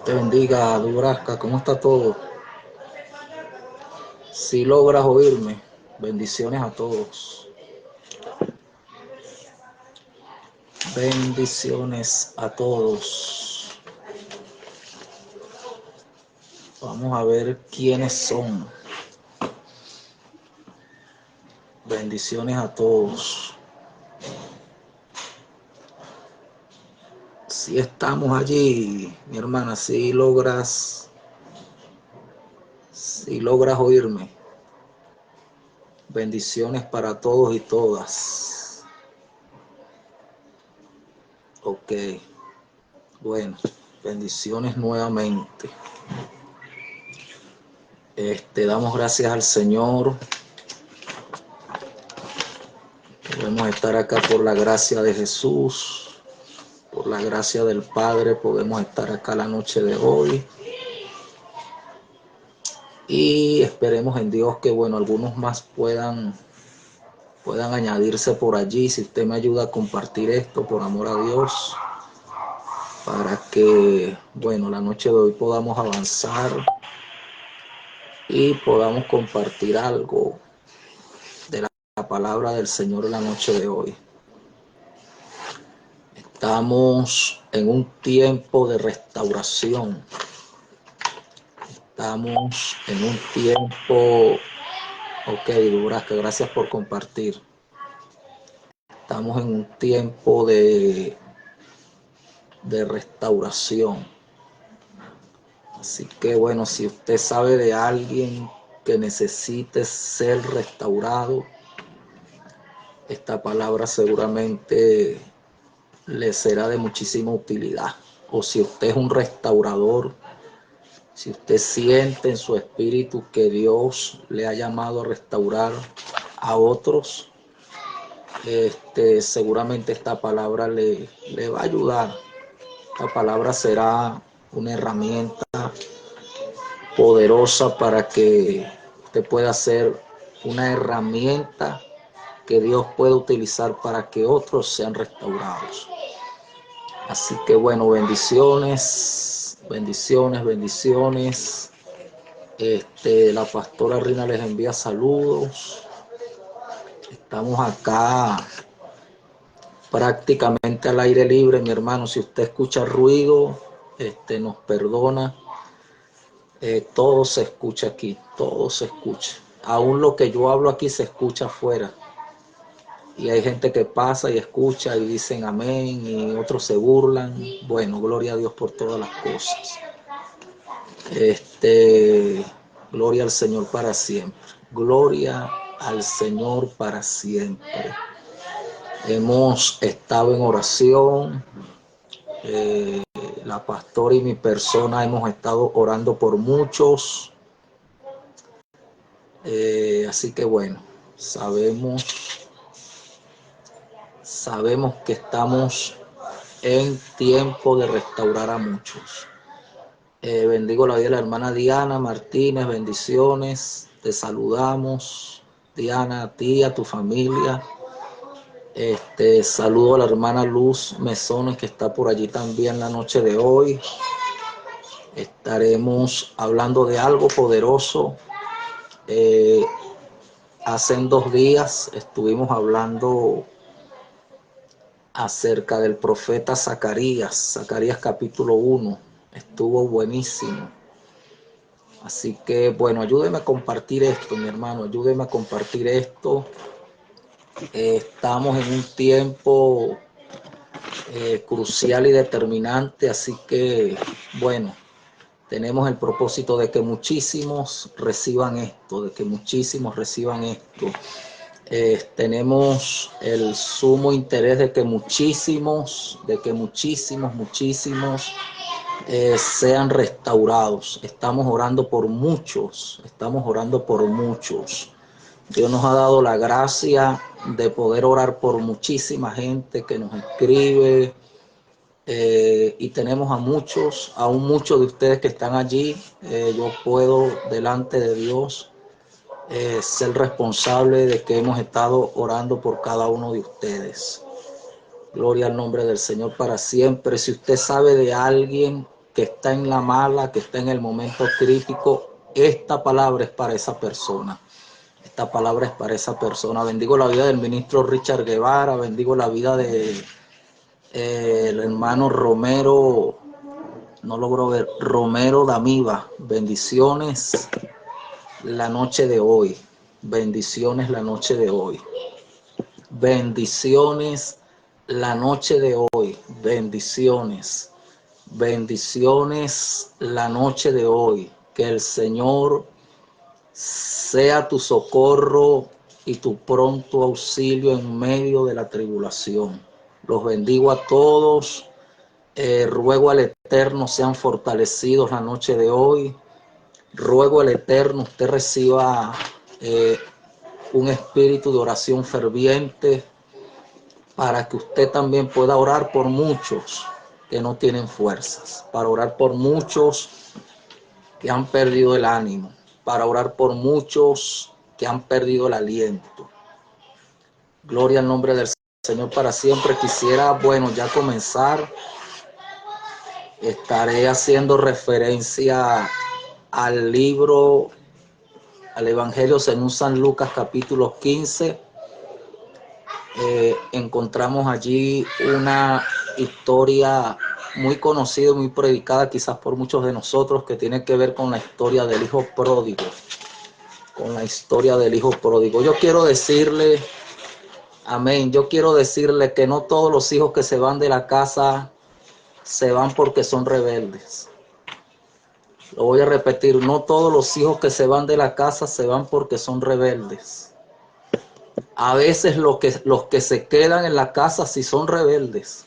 Te bendiga, Dubrasca. ¿Cómo está todo? Si logras oírme, bendiciones a todos. Bendiciones a todos. Vamos a ver quiénes son. Bendiciones a todos. Si estamos allí, mi hermana, si logras oírme. Bendiciones para todos y todas. Ok. Bueno, bendiciones nuevamente. Damos gracias al Señor. Podemos estar acá por la gracia de Jesús, por la gracia del Padre. Podemos estar acá la noche de hoy. Y esperemos en Dios que, bueno, algunos más puedan añadirse por allí. Si usted me ayuda a compartir esto, por amor a Dios, para que, bueno, la noche de hoy podamos avanzar y podamos compartir algo de la palabra del Señor en la noche de hoy. Estamos en un tiempo de restauración. Estamos en un tiempo... Ok, Dubrasca, gracias por compartir. Estamos en un tiempo de restauración. Así que bueno, si usted sabe de alguien que necesite ser restaurado, esta palabra seguramente le será de muchísima utilidad. O si usted es un restaurador, si usted siente en su espíritu que Dios le ha llamado a restaurar a otros, seguramente esta palabra le va a ayudar. Esta palabra será una herramienta poderosa para que usted pueda ser una herramienta que Dios puede utilizar para que otros sean restaurados. Así que bueno, bendiciones, bendiciones, bendiciones. La pastora Rina les envía saludos. Estamos acá prácticamente al aire libre, mi hermano. Si usted escucha ruido, nos perdona. Todo se escucha aquí, todo se escucha. Aún lo que yo hablo aquí se escucha afuera. Y hay gente que pasa y escucha y dicen amén y otros se burlan. Bueno, gloria a Dios por todas las cosas. Gloria al Señor para siempre. Gloria al Señor para siempre. Hemos estado en oración. La pastora y mi persona hemos estado orando por muchos. Así que bueno, sabemos que estamos en tiempo de restaurar a muchos. Bendigo la vida de la hermana Diana Martínez, bendiciones, te saludamos, Diana, a ti, a tu familia. Saludo a la hermana Luz Mesones, que está por allí también la noche de hoy. Estaremos hablando de algo poderoso. Hace 2 días estuvimos hablando acerca del profeta Zacarías capítulo 1. Estuvo buenísimo. Así que bueno, ayúdeme a compartir esto, mi hermano, ayúdeme a compartir esto. Estamos en un tiempo crucial y determinante, así que bueno, tenemos el propósito de que muchísimos reciban esto, tenemos el sumo interés de que muchísimos sean restaurados. Estamos orando por muchos. Dios nos ha dado la gracia de poder orar por muchísima gente que nos escribe, y tenemos a muchos, aún muchos de ustedes que están allí. Yo puedo delante de Dios ser responsable de que hemos estado orando por cada uno de ustedes. Gloria al nombre del Señor para siempre. Si usted sabe de alguien que está en la mala, que está en el momento crítico, esta palabra es para esa persona. Esta palabra es para esa persona. Bendigo la vida del ministro Richard Guevara, bendigo la vida de el hermano Romero, no logro ver, Romero Damiva. Bendiciones la noche de hoy. Bendiciones la noche de hoy. Bendiciones la noche de hoy. Bendiciones. Bendiciones la noche de hoy. Que el Señor sea tu socorro y tu pronto auxilio en medio de la tribulación. Los bendigo a todos. Ruego al Eterno sean fortalecidos la noche de hoy. Ruego al Eterno usted reciba un espíritu de oración ferviente para que usted también pueda orar por muchos que no tienen fuerzas, para orar por muchos que han perdido el ánimo, para orar por muchos que han perdido el aliento. Gloria al nombre del Señor para siempre. Quisiera, bueno, ya comenzar. Estaré haciendo referencia al libro, al Evangelio según San Lucas capítulo 15. Encontramos allí una historia muy conocida, muy predicada quizás por muchos de nosotros, que tiene que ver con la historia del hijo pródigo. Con la historia del hijo pródigo. Yo quiero decirle, amén, yo quiero decirle que no todos los hijos que se van de la casa se van porque son rebeldes. Lo voy a repetir, no todos los hijos que se van de la casa se van porque son rebeldes. A veces los que se quedan en la casa sí son rebeldes.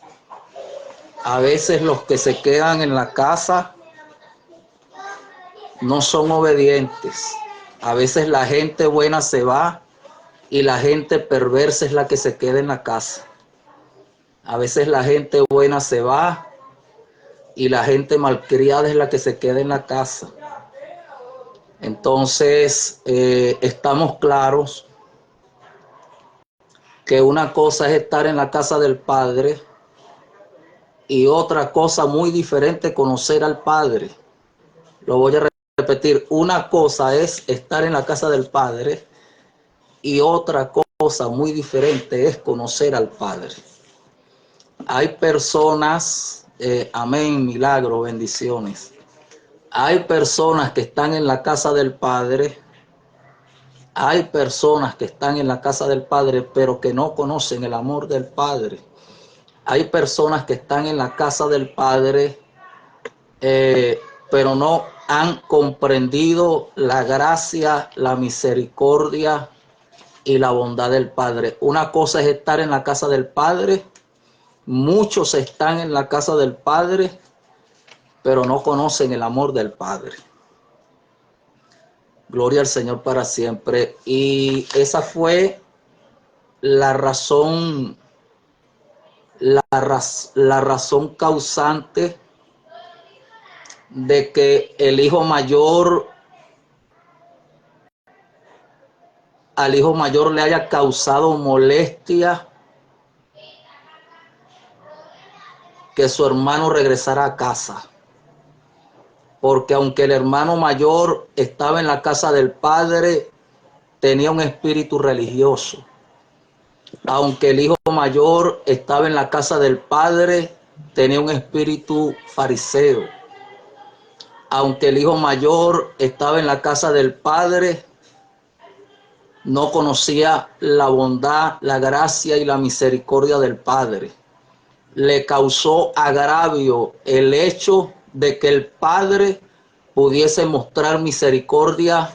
A veces los que se quedan en la casa no son obedientes. A veces la gente buena se va y la gente perversa es la que se queda en la casa. A veces la gente buena se va y la gente malcriada es la que se queda en la casa. Entonces, estamos claros que una cosa es estar en la casa del Padre y otra cosa muy diferente, conocer al Padre. Lo voy a repetir, una cosa es estar en la casa del Padre y otra cosa muy diferente es conocer al Padre. Hay personas, amén, milagro, bendiciones. Hay personas que están en la casa del Padre. Hay personas que están en la casa del Padre, pero que no conocen el amor del Padre. Hay personas que están en la casa del Padre, pero no han comprendido la gracia, la misericordia y la bondad del Padre. Una cosa es estar en la casa del Padre. Muchos están en la casa del Padre, pero no conocen el amor del Padre. Gloria al Señor para siempre. Y esa fue la razón, la razón causante de que el hijo mayor, al hijo mayor le haya causado molestia que su hermano regresara a casa. Porque aunque el hermano mayor estaba en la casa del Padre, tenía un espíritu religioso. Aunque el hijo mayor estaba en la casa del Padre, tenía un espíritu fariseo. Aunque el hijo mayor estaba en la casa del Padre, no conocía la bondad, la gracia y la misericordia del Padre. Le causó agravio el hecho de que el Padre pudiese mostrar misericordia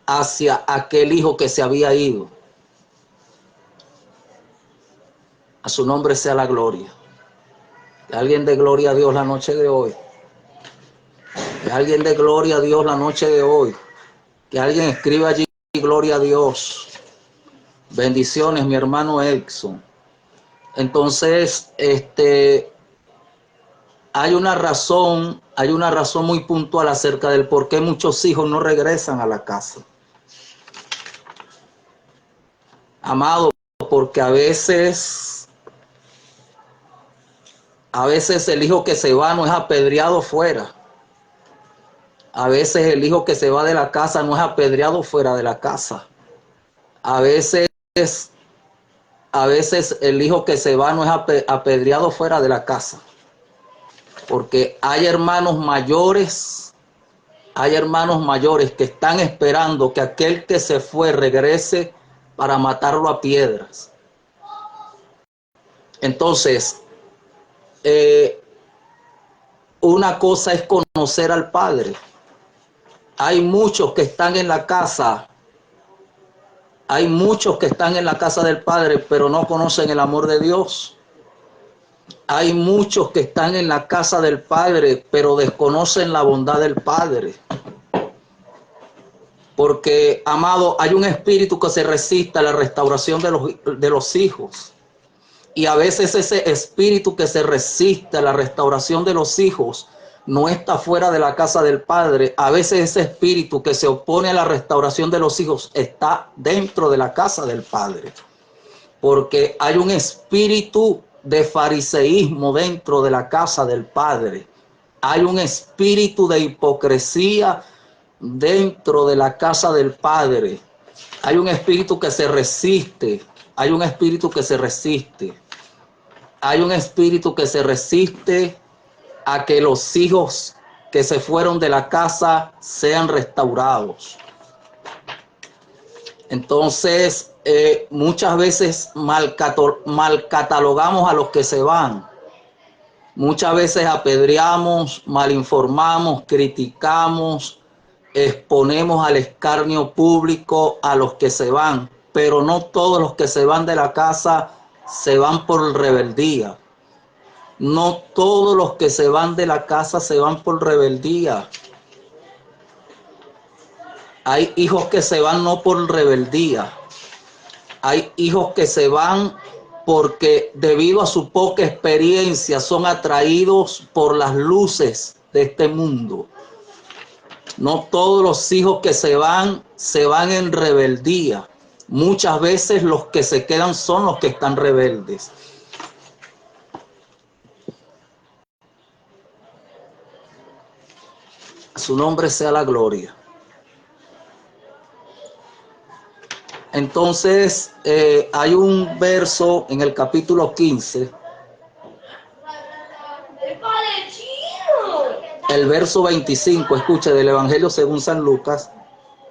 hacia aquel hijo que se había ido. A su nombre sea la gloria. Alguien de gloria a Dios la noche de hoy. Que alguien dé gloria a Dios la noche de hoy. Que alguien escriba allí gloria a Dios. Bendiciones, mi hermano Exxon. Entonces, hay una razón muy puntual acerca del por qué muchos hijos no regresan a la casa. Amado, porque a veces el hijo que se va no es apedreado fuera. A veces el hijo que se va de la casa no es apedreado fuera de la casa. A veces el hijo que se va no es apedreado fuera de la casa. Porque hay hermanos mayores que están esperando que aquel que se fue regrese para matarlo a piedras. Entonces, una cosa es conocer al Padre. Hay muchos que están en la casa. Hay muchos que están en la casa del Padre, pero no conocen el amor de Dios. Hay muchos que están en la casa del Padre, pero desconocen la bondad del Padre. Porque, amado, hay un espíritu que se resiste a la restauración de los hijos. Y a veces ese espíritu que se resiste a la restauración de los hijos no está fuera de la casa del Padre. A veces ese espíritu que se opone a la restauración de los hijos está dentro de la casa del Padre. Porque hay un espíritu de fariseísmo dentro de la casa del Padre. Hay un espíritu de hipocresía dentro de la casa del Padre. Hay un espíritu que se resiste. Hay un espíritu que se resiste. Hay un espíritu que se resiste a que los hijos que se fueron de la casa sean restaurados. Entonces, muchas veces mal catalogamos a los que se van. Muchas veces apedreamos, malinformamos, criticamos, exponemos al escarnio público a los que se van, pero no todos los que se van de la casa se van por rebeldía. No todos los que se van de la casa se van por rebeldía. Hay hijos que se van no por rebeldía. Hay hijos que se van porque debido a su poca experiencia son atraídos por las luces de este mundo. No todos los hijos que se van en rebeldía. Muchas veces los que se quedan son los que están rebeldes. A su nombre sea la gloria. Entonces, hay un verso en el capítulo 15, el verso 25, escuche, del Evangelio según San Lucas,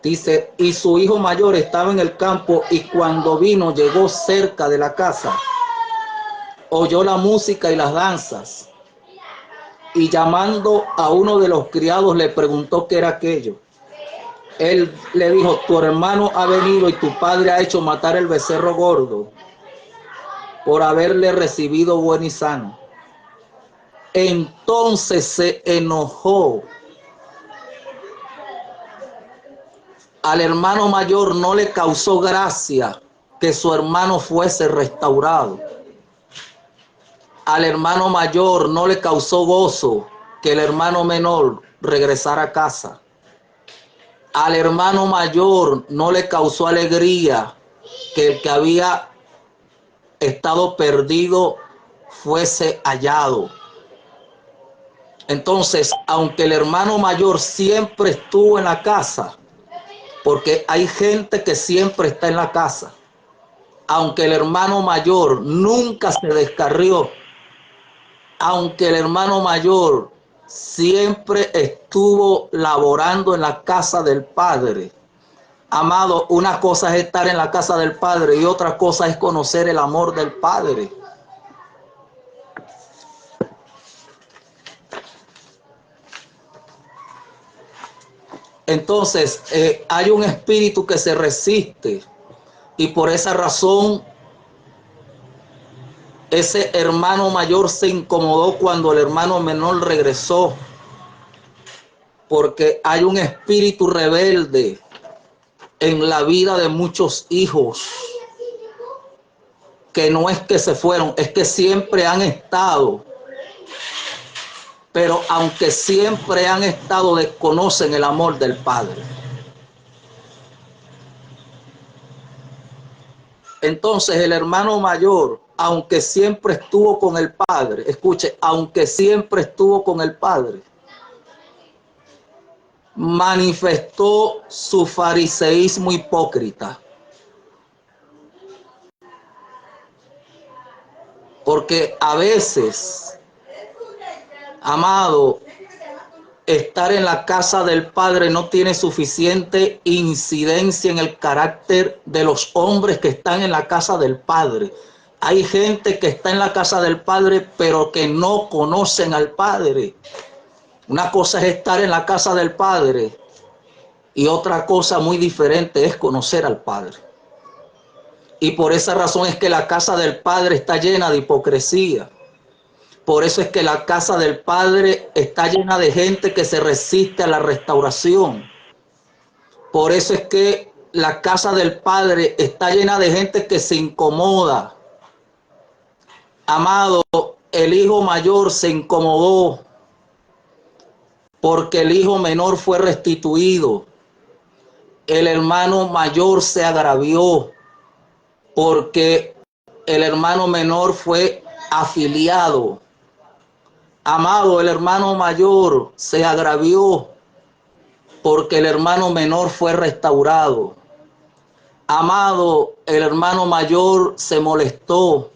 dice, y su hijo mayor estaba en el campo y cuando vino llegó cerca de la casa, oyó la música y las danzas y llamando a uno de los criados le preguntó qué era aquello. Él le dijo, tu hermano ha venido y tu padre ha hecho matar el becerro gordo por haberle recibido bueno y sano. Entonces se enojó. Al hermano mayor no le causó gracia que su hermano fuese restaurado. Al hermano mayor no le causó gozo que el hermano menor regresara a casa. Al hermano mayor no le causó alegría que el que había estado perdido fuese hallado. Entonces, aunque el hermano mayor siempre estuvo en la casa, porque hay gente que siempre está en la casa, aunque el hermano mayor nunca se descarrió, aunque el hermano mayor siempre estuvo laborando en la casa del Padre. Amado, una cosa es estar en la casa del Padre y otra cosa es conocer el amor del Padre. Entonces, hay un espíritu que se resiste y por esa razón ese hermano mayor se incomodó cuando el hermano menor regresó. porque hay un espíritu rebelde en la vida de muchos hijos, que no es que se fueron, es que siempre han estado, pero aunque siempre han estado, desconocen el amor del Padre. Entonces el hermano mayor, aunque siempre estuvo con el Padre, escuche, aunque siempre estuvo con el Padre, manifestó su fariseísmo hipócrita. Porque a veces, amado, estar en la casa del Padre no tiene suficiente incidencia en el carácter de los hombres que están en la casa del Padre. Hay gente que está en la casa del Padre, pero que no conocen al Padre. Una cosa es estar en la casa del Padre y otra cosa muy diferente es conocer al Padre. Y por esa razón es que la casa del Padre está llena de hipocresía. Por eso es que la casa del Padre está llena de gente que se resiste a la restauración. Por eso es que la casa del Padre está llena de gente que se incomoda. Amado, el hijo mayor se incomodó porque el hijo menor fue restituido. El hermano mayor se agravió porque el hermano menor fue afiliado. Amado, el hermano mayor se agravió porque el hermano menor fue restaurado. Amado, el hermano mayor se molestó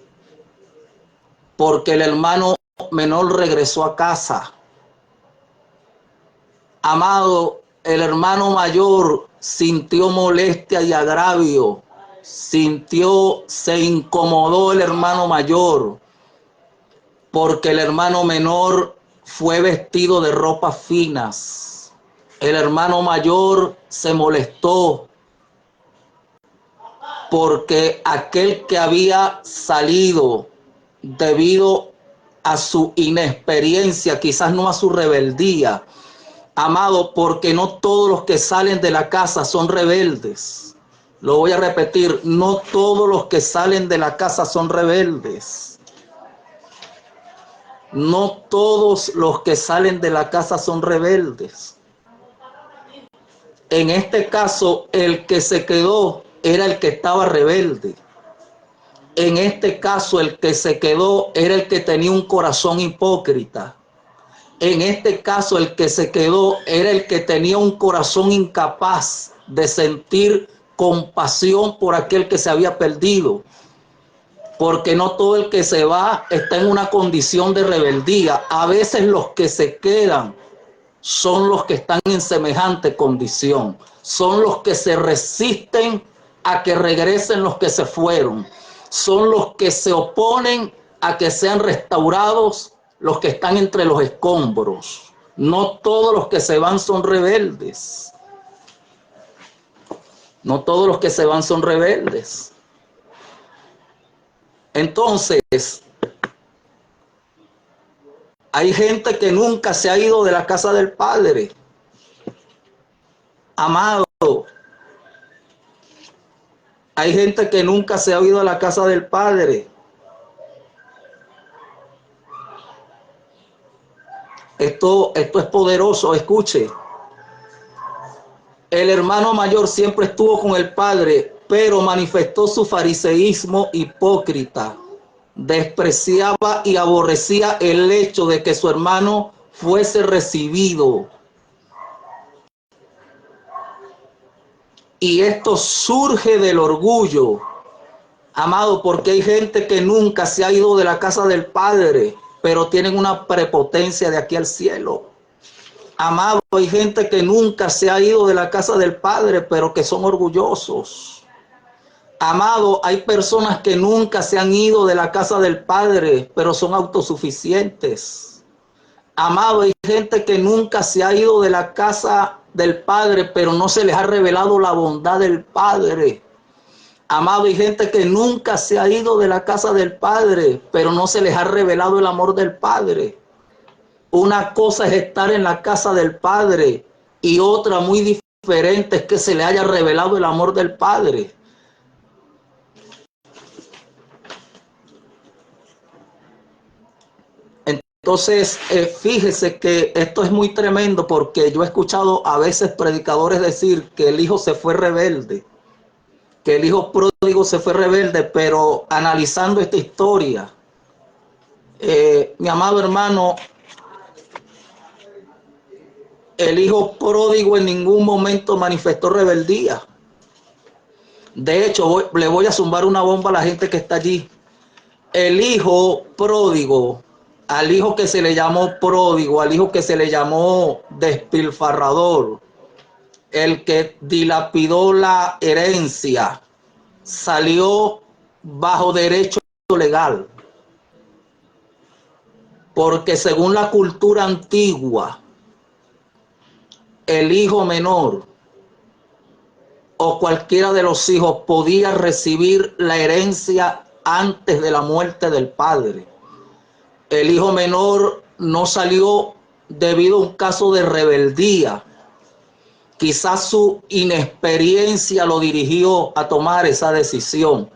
porque el hermano menor regresó a casa. Amado, el hermano mayor sintió molestia y agravio, se incomodó el hermano mayor porque el hermano menor fue vestido de ropas finas. El hermano mayor se molestó porque aquel que había salido debido a su inexperiencia, quizás no a su rebeldía, amado, porque no todos los que salen de la casa son rebeldes. Lo voy a repetir, no todos los que salen de la casa son rebeldes. No todos los que salen de la casa son rebeldes. En este caso, el que se quedó era el que estaba rebelde. En este caso, el que se quedó era el que tenía un corazón hipócrita. En este caso, el que se quedó era el que tenía un corazón incapaz de sentir compasión por aquel que se había perdido. Porque no todo el que se va está en una condición de rebeldía. A veces los que se quedan son los que están en semejante condición. Son los que se resisten a que regresen los que se fueron. Son los que se oponen a que sean restaurados los que están entre los escombros. No todos los que se van son rebeldes. No todos los que se van son rebeldes. Entonces, hay gente que nunca se ha ido de la casa del Padre. Amado, hay gente que nunca se ha ido a la casa del Padre. Esto es poderoso, escuche. El hermano mayor siempre estuvo con el Padre, pero manifestó su fariseísmo hipócrita. Despreciaba y aborrecía el hecho de que su hermano fuese recibido. Y esto surge del orgullo, amado, porque hay gente que nunca se ha ido de la casa del Padre, pero tienen una prepotencia de aquí al cielo. Amado, hay gente que nunca se ha ido de la casa del Padre, pero que son orgullosos. Amado, hay personas que nunca se han ido de la casa del Padre, pero son autosuficientes. Amado, hay gente que nunca se ha ido de la casa del Padre, pero no se les ha revelado la bondad del Padre. Amado, hay gente que nunca se ha ido de la casa del Padre, pero no se les ha revelado el amor del Padre. Una cosa es estar en la casa del Padre y otra muy diferente es que se le haya revelado el amor del Padre. Entonces, fíjese que esto es muy tremendo porque yo he escuchado a veces predicadores decir que el hijo se fue rebelde, que el hijo pródigo se fue rebelde, pero analizando esta historia, mi amado hermano, el hijo pródigo en ningún momento manifestó rebeldía. De hecho, le voy a zumbar una bomba a la gente que está allí. El hijo pródigo, al hijo que se le llamó pródigo, al hijo que se le llamó despilfarrador, el que dilapidó la herencia, salió bajo derecho legal. Porque según la cultura antigua, el hijo menor o cualquiera de los hijos podía recibir la herencia antes de la muerte del padre. El hijo menor no salió debido a un caso de rebeldía. Quizás su inexperiencia lo dirigió a tomar esa decisión.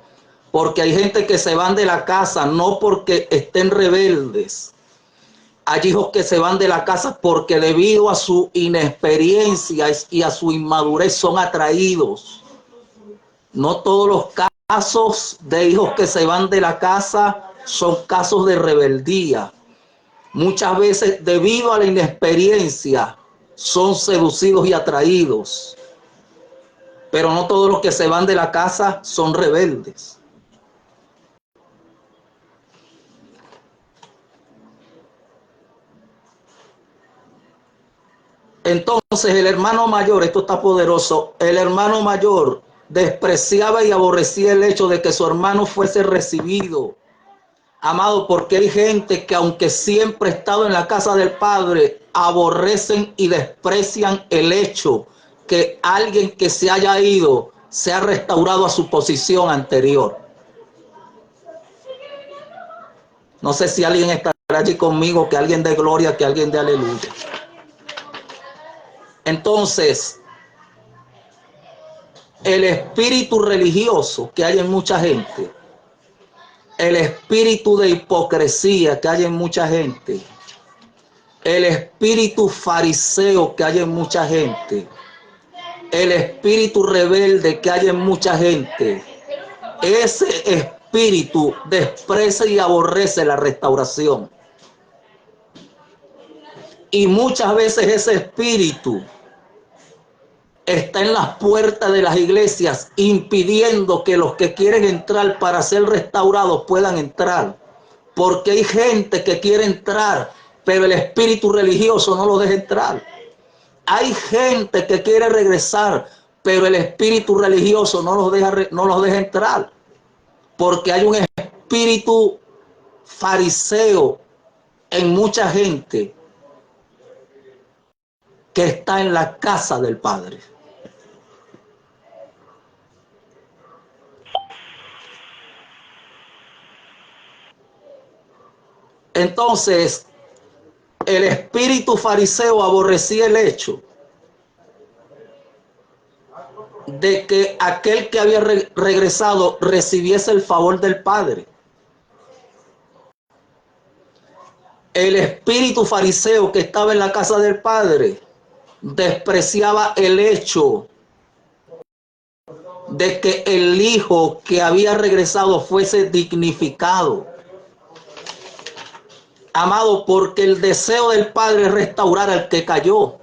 Porque hay gente que se van de la casa no porque estén rebeldes. Hay hijos que se van de la casa porque debido a su inexperiencia y a su inmadurez son atraídos. No todos los casos de hijos que se van de la casa son casos de rebeldía. Muchas veces, debido a la inexperiencia, son seducidos y atraídos. Pero no todos los que se van de la casa son rebeldes. Entonces el hermano mayor, esto está poderoso, el hermano mayor despreciaba y aborrecía el hecho de que su hermano fuese recibido. Amado, porque hay gente que aunque siempre ha estado en la casa del Padre, aborrecen y desprecian el hecho que alguien que se haya ido se ha restaurado a su posición anterior. No sé si alguien estará allí conmigo, que alguien dé gloria, que alguien dé aleluya. Entonces, el espíritu religioso que hay en mucha gente, el espíritu de hipocresía que hay en mucha gente, el espíritu fariseo que hay en mucha gente, el espíritu rebelde que hay en mucha gente, ese espíritu desprecia y aborrece la restauración. Y muchas veces ese espíritu está en las puertas de las iglesias impidiendo que los que quieren entrar para ser restaurados puedan entrar. Porque hay gente que quiere entrar, pero el espíritu religioso no los deja entrar. Hay gente que quiere regresar, pero el espíritu religioso no los deja entrar. Porque hay un espíritu fariseo en mucha gente que está en la casa del Padre. Entonces, el espíritu fariseo aborrecía el hecho de que aquel que había regresado recibiese el favor del Padre. El espíritu fariseo que estaba en la casa del Padre despreciaba el hecho de que el hijo que había regresado fuese dignificado. Amado, porque el deseo del Padre es restaurar al que cayó.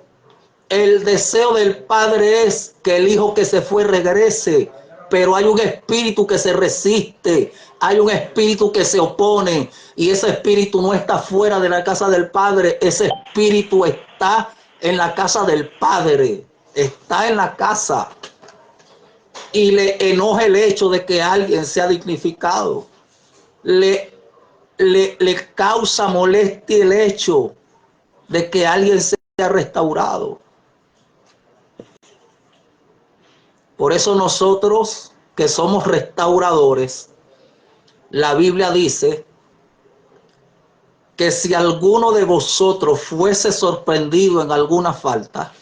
El deseo del Padre es que el hijo que se fue regrese, pero hay un espíritu que se resiste, hay un espíritu que se opone, y ese espíritu no está fuera de la casa del Padre, ese espíritu está en la casa del Padre, está en la casa, y le enoja el hecho de que alguien sea dignificado, le causa molestia el hecho de que alguien sea restaurado. Por eso nosotros que somos restauradores, la Biblia dice que si alguno de vosotros fuese sorprendido en alguna falta,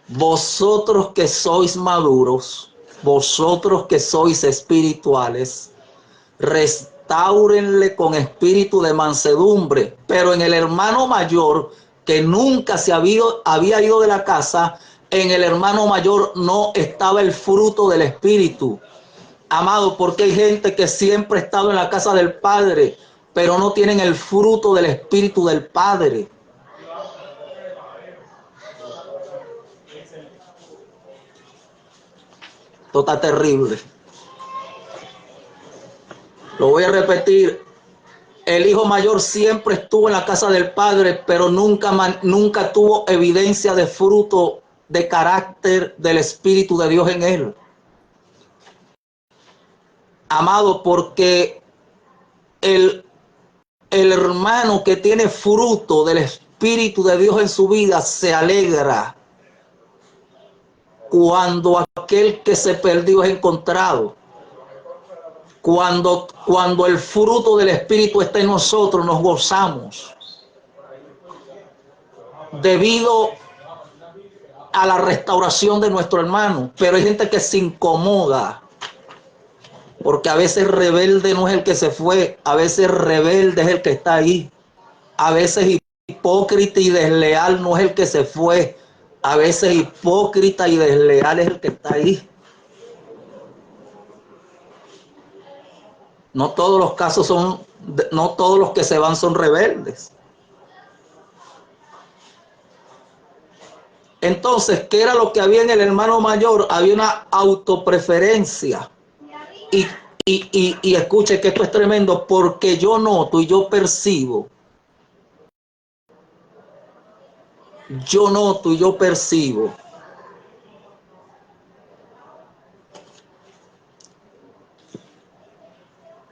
vosotros que sois maduros, vosotros que sois espirituales, restáurenle con espíritu de mansedumbre. Pero en el hermano mayor, que nunca se había ido de la casa, en el hermano mayor no estaba el fruto del espíritu. Amado, porque hay gente que siempre ha estado en la casa del Padre, pero no tienen el fruto del espíritu del Padre. Esto está terrible. Lo voy a repetir. El hijo mayor siempre estuvo en la casa del Padre, pero nunca tuvo evidencia de fruto de carácter del Espíritu de Dios en él. Amado, porque el, el hermano que tiene fruto del Espíritu de Dios en su vida se alegra cuando aquel que se perdió es encontrado. Cuando el fruto del Espíritu está en nosotros, nos gozamos. Debido a la restauración de nuestro hermano. Pero hay gente que se incomoda, porque a veces rebelde no es el que se fue, a veces rebelde es el que está ahí. A veces hipócrita y desleal no es el que se fue, a veces hipócrita y desleal es el que está ahí. No todos los casos son, no todos los que se van son rebeldes. Entonces, ¿qué era lo que había en el hermano mayor? Había una autopreferencia. Y escuche que esto es tremendo, porque yo noto y yo percibo,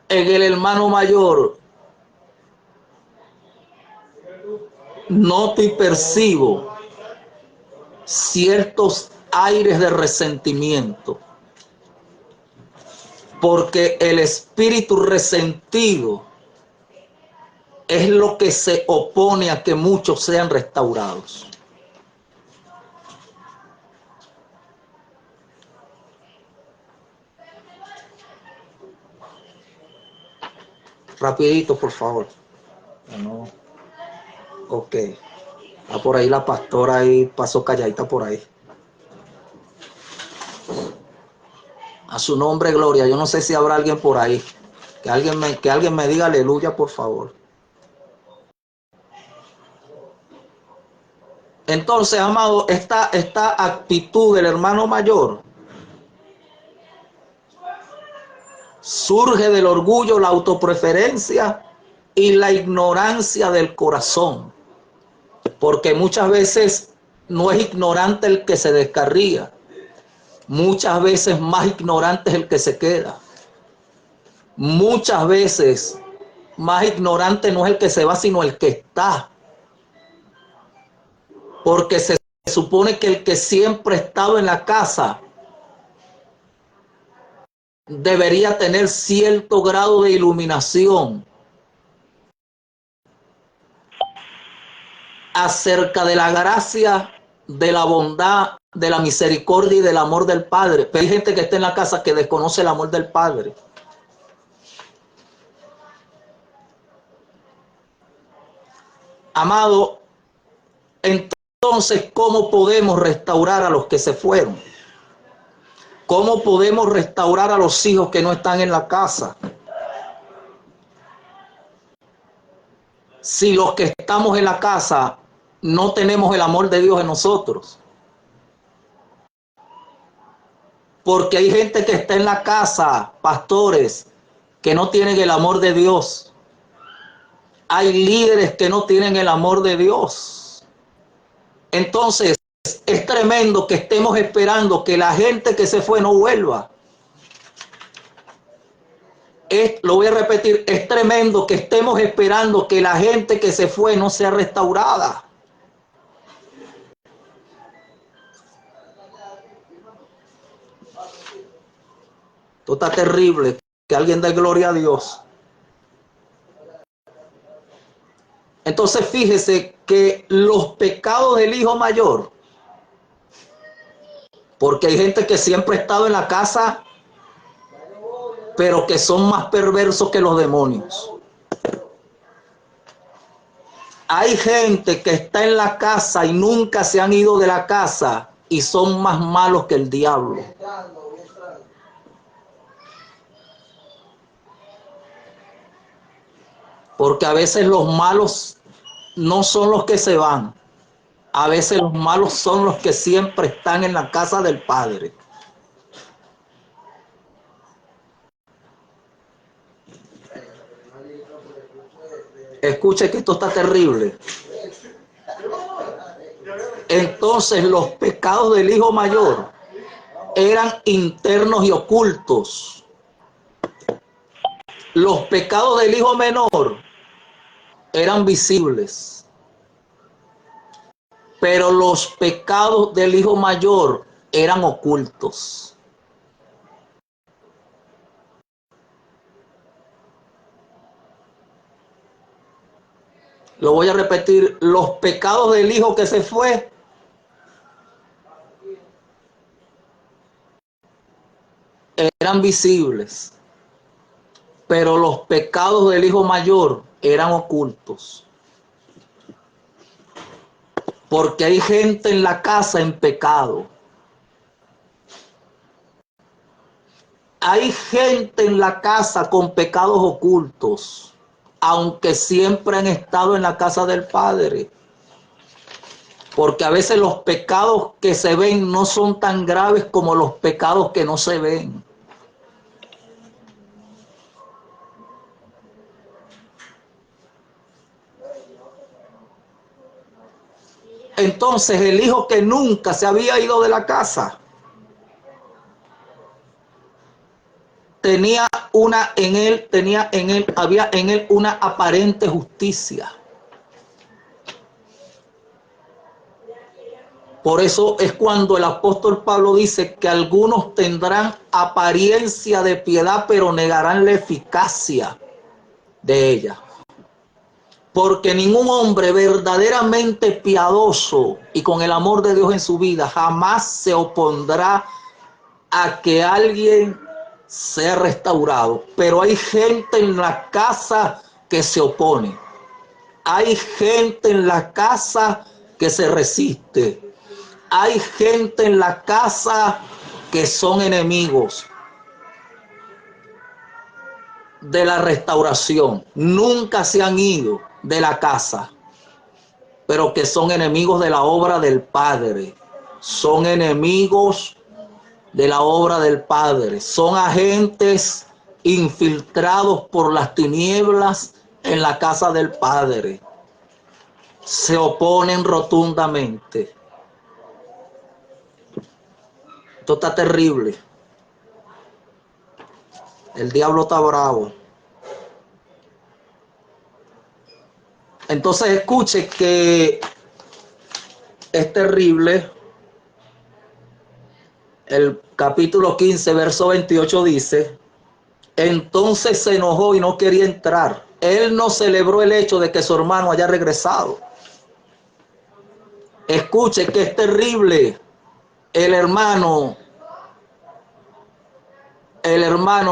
en el hermano mayor, noto y percibo ciertos aires de resentimiento, porque el espíritu resentido es lo que se opone a que muchos sean restaurados. Rapidito, por favor. No. Ok. Está por ahí la pastora, ahí pasó calladita por ahí. A su nombre, gloria. Yo no sé si habrá alguien por ahí. Que alguien me diga aleluya, por favor. Entonces, amado, esta actitud del hermano mayor surge del orgullo, la autopreferencia y la ignorancia del corazón. Porque muchas veces no es ignorante el que se descarría. Muchas veces más ignorante es el que se queda. Muchas veces más ignorante no es el que se va, sino el que está. Porque se supone que el que siempre ha estado en la casa debería tener cierto grado de iluminación acerca de la gracia, de la bondad, de la misericordia y del amor del Padre. Pero hay gente que está en la casa que desconoce el amor del Padre. Amado, entonces, ¿cómo podemos restaurar a los que se fueron? ¿Cómo podemos restaurar a los hijos que no están en la casa? Si los que estamos en la casa no tenemos el amor de Dios en nosotros. Porque hay gente que está en la casa, pastores, que no tienen el amor de Dios. Hay líderes que no tienen el amor de Dios. Entonces, es tremendo que estemos esperando que la gente que se fue no vuelva. Lo voy a repetir, es tremendo que estemos esperando que la gente que se fue no sea restaurada. Esto está terrible. Que alguien dé gloria a Dios. Entonces fíjese que los pecados del hijo mayor, porque hay gente que siempre ha estado en la casa, pero que son más perversos que los demonios. Hay gente que está en la casa y nunca se han ido de la casa y son más malos que el diablo. Porque a veces los malos no son los que se van. A veces los malos son los que siempre están en la casa del Padre. Escuche que esto está terrible. Entonces los pecados del hijo mayor eran internos y ocultos. Los pecados del hijo menor eran visibles. Pero los pecados del hijo mayor eran ocultos. Lo voy a repetir, los pecados del hijo que se fue eran visibles, pero los pecados del hijo mayor eran ocultos. Porque hay gente en la casa en pecado. Hay gente en la casa con pecados ocultos, aunque siempre han estado en la casa del Padre. Porque a veces los pecados que se ven no son tan graves como los pecados que no se ven. Entonces el hijo que nunca se había ido de la casa había en él una aparente justicia. Por eso es cuando el apóstol Pablo dice que algunos tendrán apariencia de piedad, pero negarán la eficacia de ella. Porque ningún hombre verdaderamente piadoso y con el amor de Dios en su vida jamás se opondrá a que alguien sea restaurado. Pero hay gente en la casa que se opone. Hay gente en la casa que se resiste. Hay gente en la casa que son enemigos de la restauración. Nunca se han ido de la casa, pero que son enemigos de la obra del Padre. Son enemigos de la obra del Padre. Son agentes infiltrados por las tinieblas en la casa del Padre. Se oponen rotundamente. Esto está terrible. El diablo está bravo. Entonces escuche que es terrible. El capítulo 15, verso 28 dice: entonces se enojó y no quería entrar. Él no celebró el hecho de que su hermano haya regresado. Escuche que es terrible. El hermano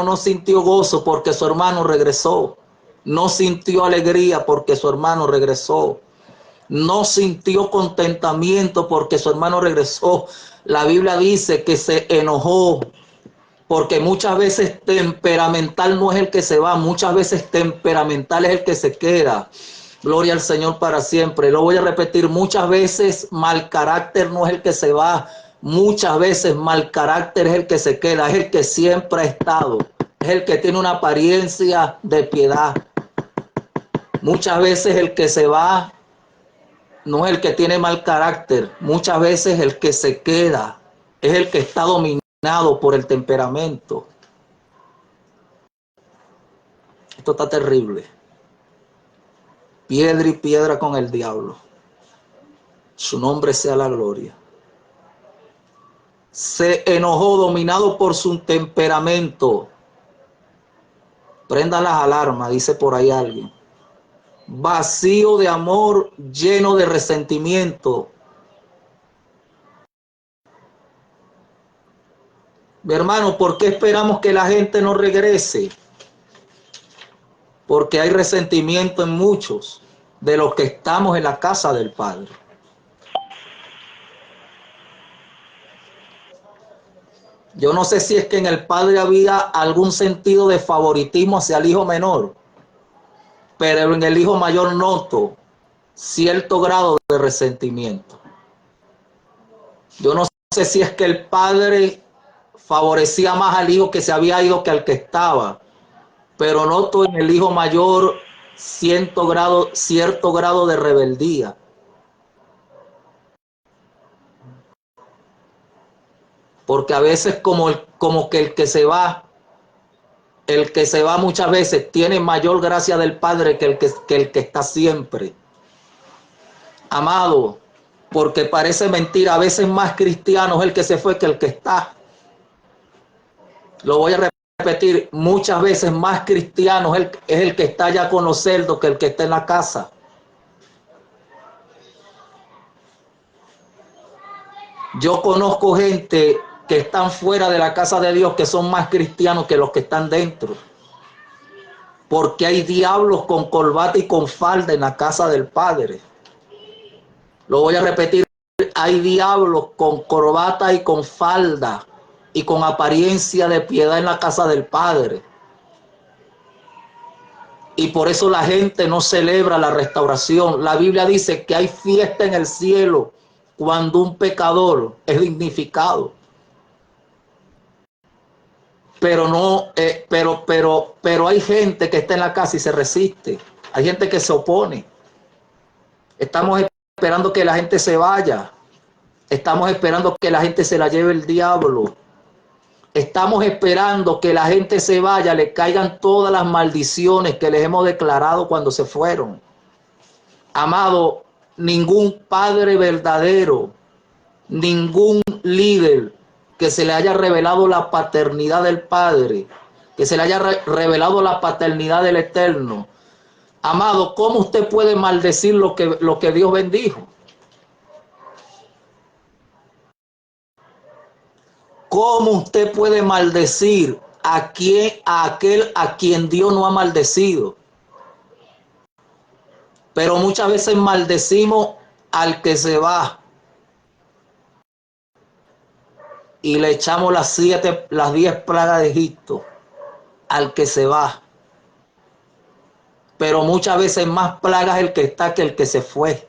no sintió gozo porque su hermano regresó. No sintió alegría porque su hermano regresó. No sintió contentamiento porque su hermano regresó. La Biblia dice que se enojó, porque muchas veces temperamental no es el que se va, muchas veces temperamental es el que se queda. Gloria al Señor para siempre. Lo voy a repetir, muchas veces mal carácter no es el que se va, muchas veces mal carácter es el que se queda, es el que siempre ha estado, es el que tiene una apariencia de piedad. Muchas veces el que se va no es el que tiene mal carácter, muchas veces el que se queda es el que está dominado por el temperamento. Esto está terrible. Piedra y piedra con el diablo. Su nombre sea la gloria. Se enojó, dominado por su temperamento. Prenda las alarmas, dice por ahí alguien. vacío de amor, lleno de resentimiento. Mi hermano, ¿por qué esperamos que la gente no regrese? Porque hay resentimiento en muchos de los que estamos en la casa del Padre. Yo no sé si es que en el Padre había algún sentido de favoritismo hacia el hijo menor, pero en el hijo mayor noto cierto grado de resentimiento. Yo no sé si es que el Padre favorecía más al hijo que se había ido que al que estaba, pero noto en el hijo mayor cierto grado de rebeldía. Porque a veces como que el que se va muchas veces tiene mayor gracia del Padre que el que está siempre. Amado, porque parece mentira, a veces más cristiano es el que se fue que el que está. Lo voy a repetir, muchas veces más cristiano es el que está ya con los cerdos que el que está en la casa. Yo conozco gente que están fuera de la casa de Dios que son más cristianos que los que están dentro. Porque hay diablos con corbata y con falda en la casa del Padre. Lo voy a repetir, hay diablos con corbata y con falda y con apariencia de piedad en la casa del Padre. Y por eso la gente no celebra la restauración. La Biblia dice que hay fiesta en el cielo cuando un pecador es dignificado. Pero no, pero hay gente que está en la casa y se resiste. Hay gente que se opone. Estamos esperando que la gente se vaya. Estamos esperando que la gente se la lleve el diablo. Estamos esperando que la gente se vaya, le caigan todas las maldiciones que les hemos declarado cuando se fueron. Amado, ningún padre verdadero, ningún líder que se le haya revelado la paternidad del Padre, que se le haya revelado la paternidad del Eterno. Amado, ¿cómo usted puede maldecir lo que Dios bendijo? ¿Cómo usted puede maldecir a aquel a quien Dios no ha maldecido? Pero muchas veces maldecimos al que se va y le echamos las 10 plagas de Egipto al que se va. Pero muchas veces más plagas el que está que el que se fue.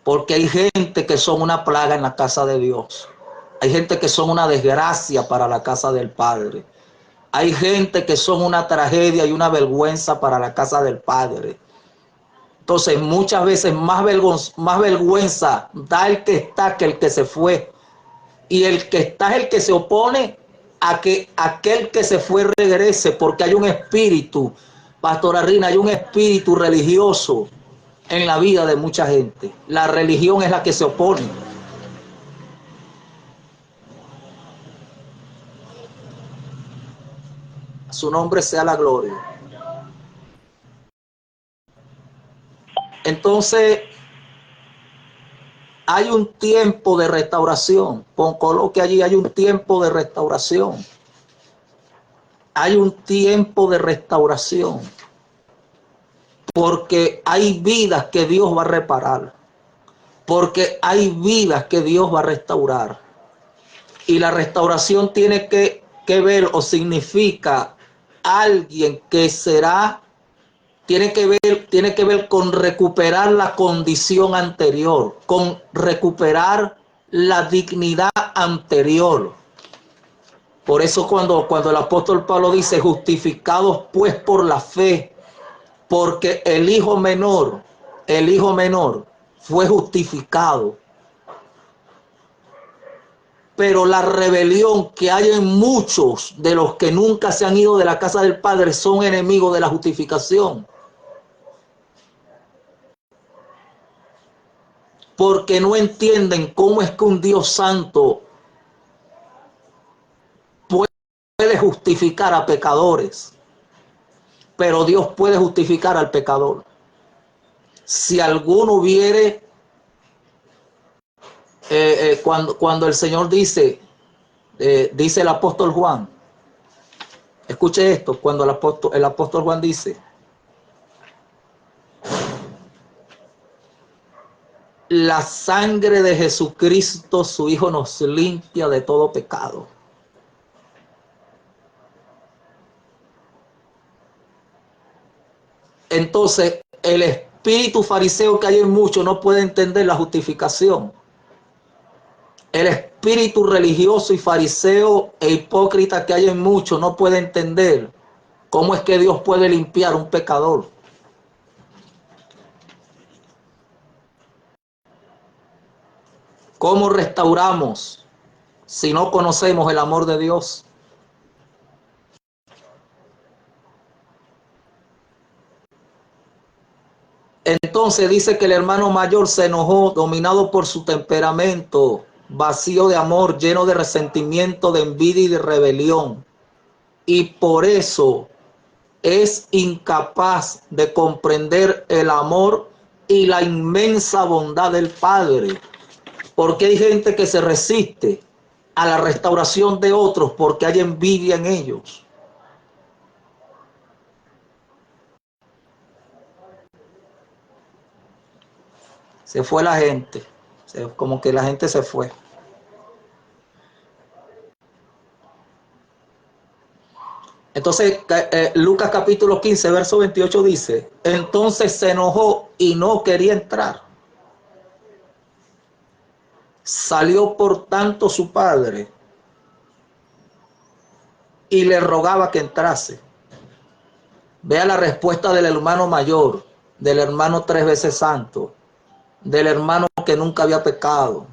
Porque hay gente que son una plaga en la casa de Dios. Hay gente que son una desgracia para la casa del Padre. Hay gente que son una tragedia y una vergüenza para la casa del Padre. Entonces muchas veces más vergüenza da el que está que el que se fue. Y el que está es el que se opone a que aquel que se fue regrese, porque hay un espíritu, Pastora Rina, hay un espíritu religioso en la vida de mucha gente. La religión es la que se opone. A su nombre sea la gloria. Entonces, hay un tiempo de restauración. Coloque allí, hay un tiempo de restauración. Hay un tiempo de restauración. Porque hay vidas que Dios va a reparar. Porque hay vidas que Dios va a restaurar. Y la restauración tiene que ver o significa alguien que será, tiene que ver con recuperar la condición anterior, con recuperar la dignidad anterior. Por eso cuando el apóstol Pablo dice, justificados pues por la fe, porque el hijo menor fue justificado. Pero la rebelión que hay en muchos de los que nunca se han ido de la casa del Padre son enemigos de la justificación. Porque no entienden cómo es que un Dios santo puede justificar a pecadores, pero Dios puede justificar al pecador. Si alguno hubiere, cuando el Señor dice, dice el apóstol Juan, escuche esto, cuando el apóstol Juan dice, la sangre de Jesucristo, su Hijo, nos limpia de todo pecado. Entonces, el espíritu fariseo que hay en muchos no puede entender la justificación. El espíritu religioso y fariseo e hipócrita que hay en muchos no puede entender cómo es que Dios puede limpiar a un pecador. ¿Cómo restauramos si no conocemos el amor de Dios? Entonces dice que el hermano mayor se enojó, dominado por su temperamento, vacío de amor, lleno de resentimiento, de envidia y de rebelión. Y por eso es incapaz de comprender el amor y la inmensa bondad del Padre. Porque hay gente que se resiste a la restauración de otros porque hay envidia en ellos. Se fue la gente, como que la gente se fue. Entonces, Lucas capítulo 15, verso 28 dice, entonces se enojó y no quería entrar. Salió por tanto su padre y le rogaba que entrase. Vea la respuesta del hermano mayor, del hermano 3 veces santo, del hermano que nunca había pecado.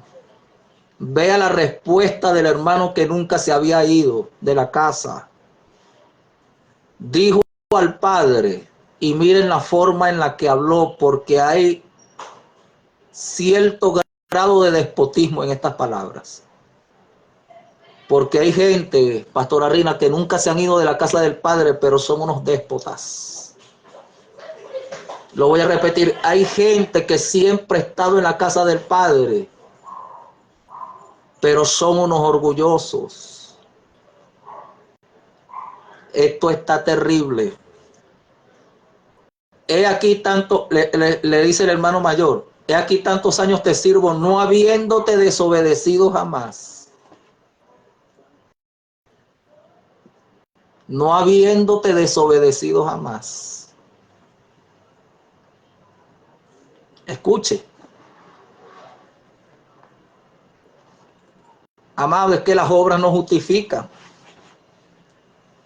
Vea la respuesta del hermano que nunca se había ido de la casa. Dijo al padre, y miren la forma en la que habló, porque hay cierto grado de despotismo en estas palabras. Porque hay gente, Pastora Rina, que nunca se han ido de la casa del Padre, pero son unos déspotas. Lo voy a repetir, hay gente que siempre ha estado en la casa del Padre, pero son unos orgullosos. Esto está terrible. He aquí tanto, le dice el hermano mayor, he aquí tantos años te sirvo, no habiéndote desobedecido jamás. No habiéndote desobedecido jamás. Escuche. Amado, es que las obras no justifican.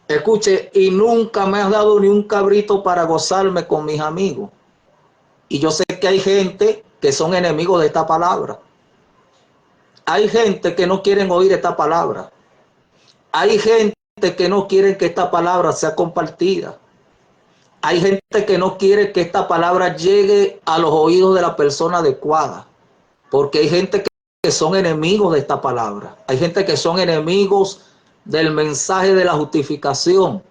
Escuche, y nunca me has dado ni un cabrito para gozarme con mis amigos. Y yo sé que hay gente que son enemigos de esta palabra. Hay gente que no quieren oír esta palabra. Hay gente que no quiere que esta palabra sea compartida. Hay gente que no quiere que esta palabra llegue a los oídos de la persona adecuada. Porque hay gente que son enemigos de esta palabra. Hay gente que son enemigos del mensaje de la justificación.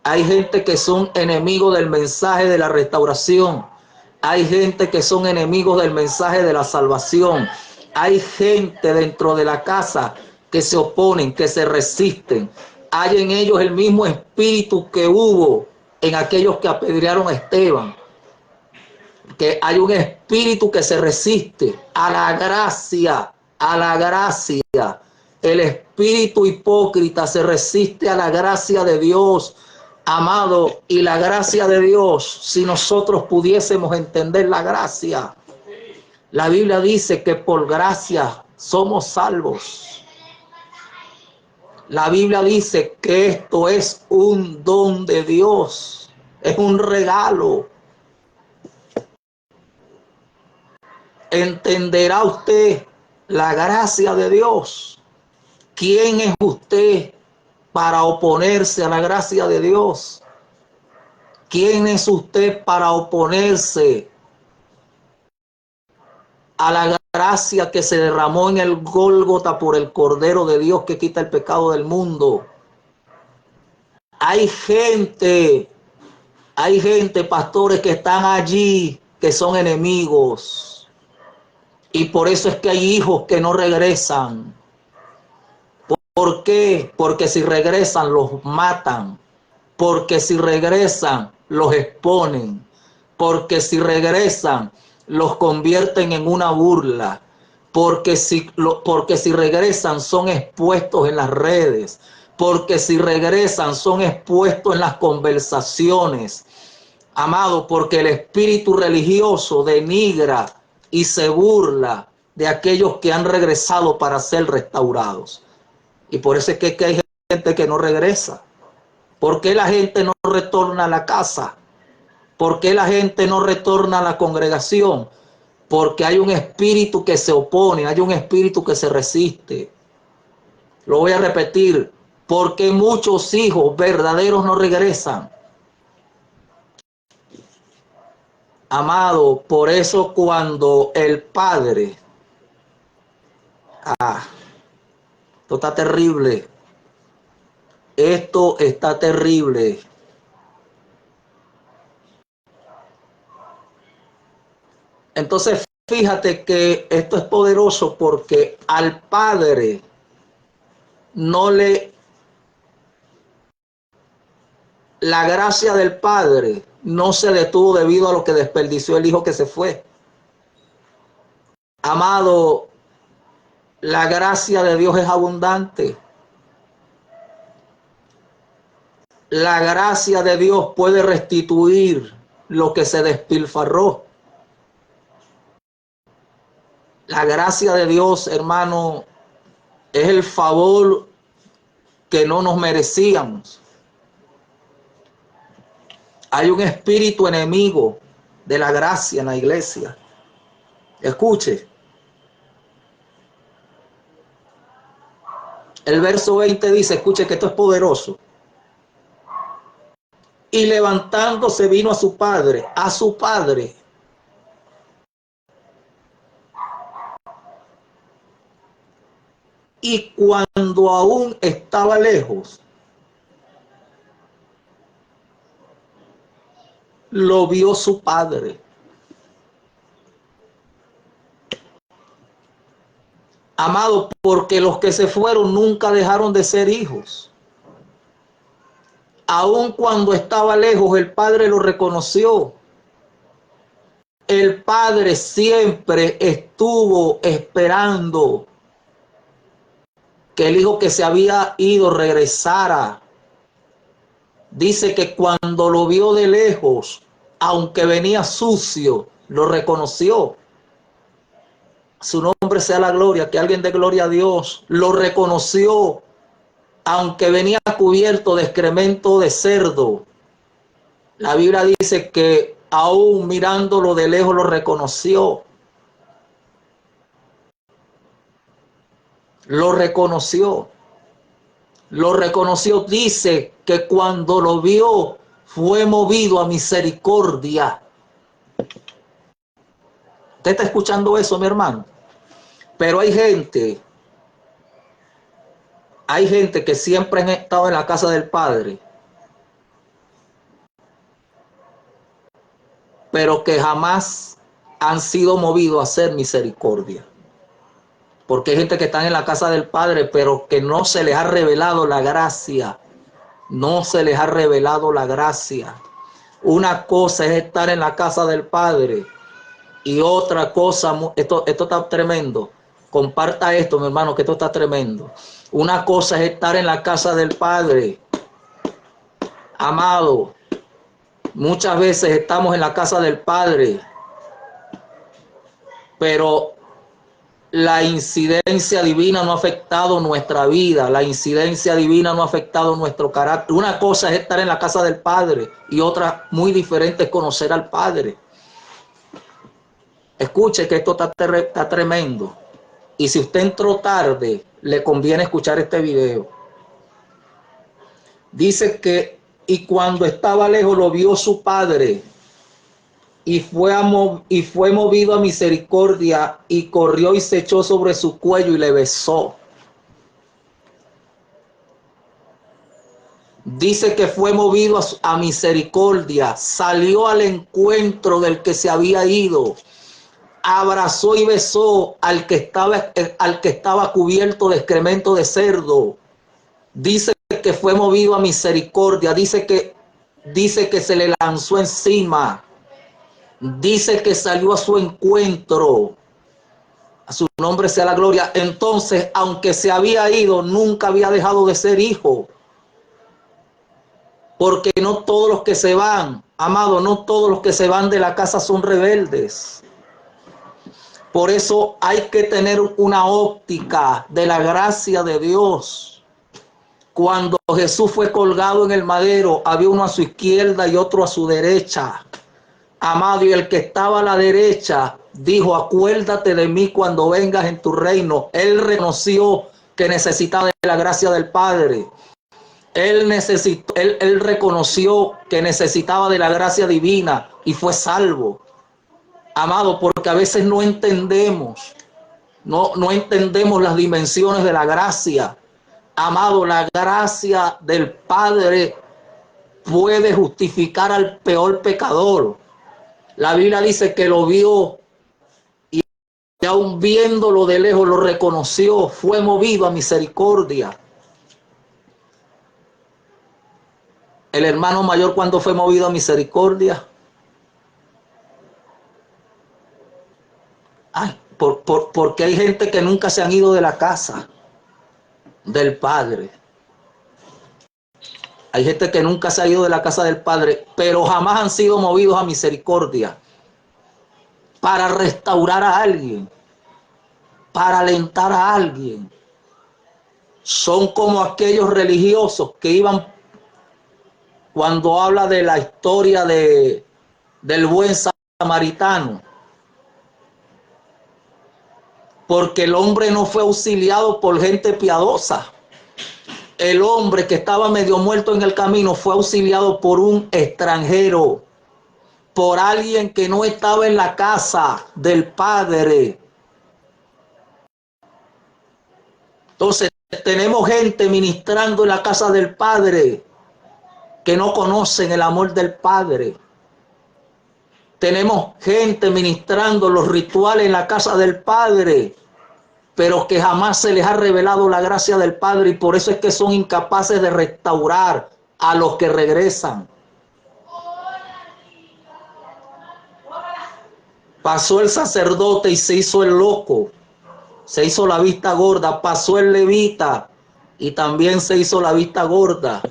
Hay gente que son enemigos del mensaje de la restauración. Hay gente que son enemigos del mensaje de la salvación. Hay gente dentro de la casa que se oponen, que se resisten. Hay en ellos el mismo espíritu que hubo en aquellos que apedrearon a Esteban. Que hay un espíritu que se resiste a la gracia, a la gracia. El espíritu hipócrita se resiste a la gracia de Dios, amado, y la gracia de Dios, si nosotros pudiésemos entender la gracia. La Biblia dice que por gracia somos salvos. La Biblia dice que esto es un don de Dios, es un regalo. ¿Entenderá usted la gracia de Dios? ¿Quién es usted para oponerse a la gracia de Dios? ¿Quién es usted para oponerse a la gracia que se derramó en el Gólgota por el Cordero de Dios que quita el pecado del mundo? Hay gente, pastores, que están allí que son enemigos. Y por eso es que hay hijos que no regresan. ¿Por qué? Porque si regresan los matan. Porque si regresan los exponen. Porque si regresan los convierten en una burla. Porque si regresan son expuestos en las redes. Porque si regresan son expuestos en las conversaciones. Amado, porque el espíritu religioso denigra y se burla de aquellos que han regresado para ser restaurados. Y por eso es que hay gente que no regresa. ¿Por qué la gente no retorna a la casa? ¿Por qué la gente no retorna a la congregación? Porque hay un espíritu que se opone, hay un espíritu que se resiste. Lo voy a repetir, porque muchos hijos verdaderos no regresan. Amado, por eso cuando el padre, esto está terrible, esto está terrible. Entonces, fíjate que esto es poderoso porque al padre la gracia del padre no se detuvo debido a lo que desperdició el hijo que se fue. Amado, la gracia de Dios es abundante. La gracia de Dios puede restituir lo que se despilfarró. La gracia de Dios, hermano, es el favor que no nos merecíamos. Hay un espíritu enemigo de la gracia en la iglesia. Escuche. El verso 20 dice, escuche que esto es poderoso. Y levantándose vino a su padre. Y cuando aún estaba lejos, lo vio su padre. Amado, porque los que se fueron nunca dejaron de ser hijos. Aun cuando estaba lejos, el padre lo reconoció. El padre siempre estuvo esperando que el hijo que se había ido regresara. Dice que cuando lo vio de lejos, aunque venía sucio, lo reconoció. Su nombre sea la gloria, que alguien dé gloria a Dios. Lo reconoció, aunque venía cubierto de excremento de cerdo. La Biblia dice que aún mirándolo de lejos lo reconoció. Lo reconoció. Lo reconoció. Dice que cuando lo vio fue movido a misericordia. ¿Usted está escuchando eso, mi hermano? Pero hay gente que siempre han estado en la casa del Padre, pero que jamás han sido movidos a hacer misericordia. Porque hay gente que está en la casa del Padre, pero que no se les ha revelado la gracia. No se les ha revelado la gracia. Una cosa es estar en la casa del Padre y otra cosa, esto está tremendo. Comparta esto, mi hermano, que esto está tremendo. Una cosa es estar en la casa del Padre. Amado, muchas veces estamos en la casa del Padre, pero la incidencia divina no ha afectado nuestra vida, la incidencia divina no ha afectado nuestro carácter. Una cosa es estar en la casa del Padre y otra muy diferente es conocer al Padre. Escuche que esto está tremendo. Y si usted entró tarde, le conviene escuchar este video. Dice que, y cuando estaba lejos lo vio su padre, y fue movido a misericordia, y corrió y se echó sobre su cuello y le besó. Dice que fue movido a misericordia, salió al encuentro del que se había ido, abrazó y besó al que estaba cubierto de excremento de cerdo. Dice que fue movido a misericordia, dice que se le lanzó encima, dice que salió a su encuentro. A su nombre sea la gloria. Entonces, aunque se había ido, nunca había dejado de ser hijo. Porque no todos los que se van, amado, no todos los que se van de la casa son rebeldes. Por eso hay que tener una óptica de la gracia de Dios. Cuando Jesús fue colgado en el madero, había uno a su izquierda y otro a su derecha. Amado, y el que estaba a la derecha dijo: acuérdate de mí cuando vengas en tu reino. Él reconoció que necesitaba de la gracia del Padre. Él reconoció que necesitaba de la gracia divina y fue salvo. Amado, porque a veces no entendemos las dimensiones de la gracia. Amado, la gracia del Padre puede justificar al peor pecador. La Biblia dice que lo vio y aún viéndolo de lejos lo reconoció, fue movido a misericordia. El hermano mayor, cuando fue movido a misericordia, porque hay gente que nunca se han ido de la casa del Padre. Hay gente que nunca se ha ido de la casa del Padre, pero jamás han sido movidos a misericordia para restaurar a alguien, para alentar a alguien. Son como aquellos religiosos que iban, cuando habla de la historia del buen samaritano, porque el hombre no fue auxiliado por gente piadosa. El hombre que estaba medio muerto en el camino fue auxiliado por un extranjero, por alguien que no estaba en la casa del Padre. Entonces tenemos gente ministrando en la casa del Padre que no conocen el amor del Padre. Tenemos gente ministrando los rituales en la casa del Padre, pero que jamás se les ha revelado la gracia del Padre, y por eso es que son incapaces de restaurar a los que regresan. Pasó el sacerdote y se hizo el loco, se hizo la vista gorda. Pasó el levita y también se hizo la vista gorda.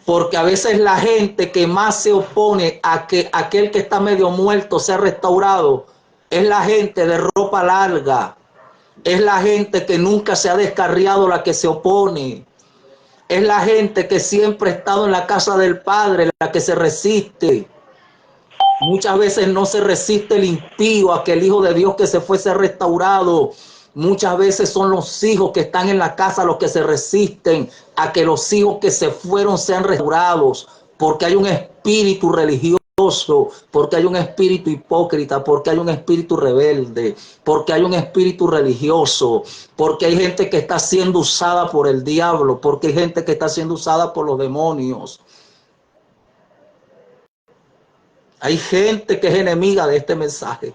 Porque a veces la gente que más se opone a que aquel que está medio muerto sea restaurado es la gente de ropa larga. Es la gente que nunca se ha descarriado la que se opone. Es la gente que siempre ha estado en la casa del Padre, la que se resiste. Muchas veces no se resiste el impío a que el Hijo de Dios que se fuese restaurado. Muchas veces son los hijos que están en la casa los que se resisten a que los hijos que se fueron sean restaurados, porque hay un espíritu religioso, porque hay un espíritu hipócrita, porque hay un espíritu rebelde, porque hay un espíritu religioso, porque hay gente que está siendo usada por el diablo, porque hay gente que está siendo usada por los demonios. Hay gente que es enemiga de este mensaje.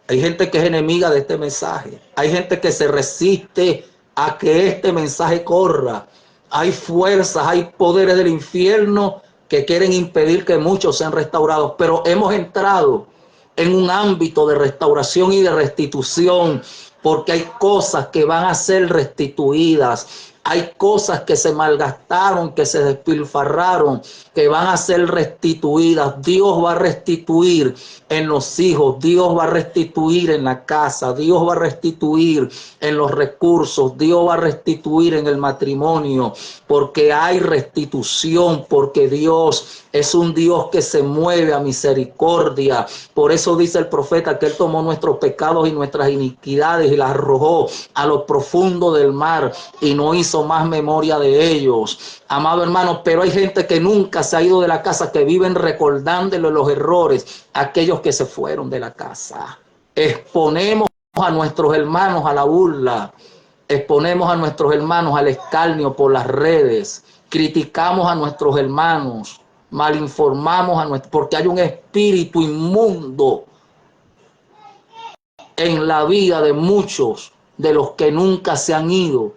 Hay gente que es enemiga de este mensaje. Hay gente que se resiste a que este mensaje corra. Hay fuerzas, hay poderes del infierno que quieren impedir que muchos sean restaurados. Pero hemos entrado en un ámbito de restauración y de restitución, porque hay cosas que van a ser restituidas. Hay cosas que se malgastaron, que se despilfarraron, que van a ser restituidas. Dios va a restituir en los hijos, Dios va a restituir en la casa, Dios va a restituir en los recursos, Dios va a restituir en el matrimonio, porque hay restitución, porque Dios es un Dios que se mueve a misericordia. Por eso dice el profeta que Él tomó nuestros pecados y nuestras iniquidades y las arrojó a lo profundo del mar y no hizo más memoria de ellos. Amado hermano, pero hay gente que nunca se ha ido de la casa, que viven recordándole los errores a aquellos que se fueron de la casa. Exponemos a nuestros hermanos a la burla, exponemos a nuestros hermanos al escarnio por las redes. criticamos a nuestros hermanos, malinformamos a nuestros, porque hay un espíritu inmundo en la vida de muchos de los que nunca se han ido,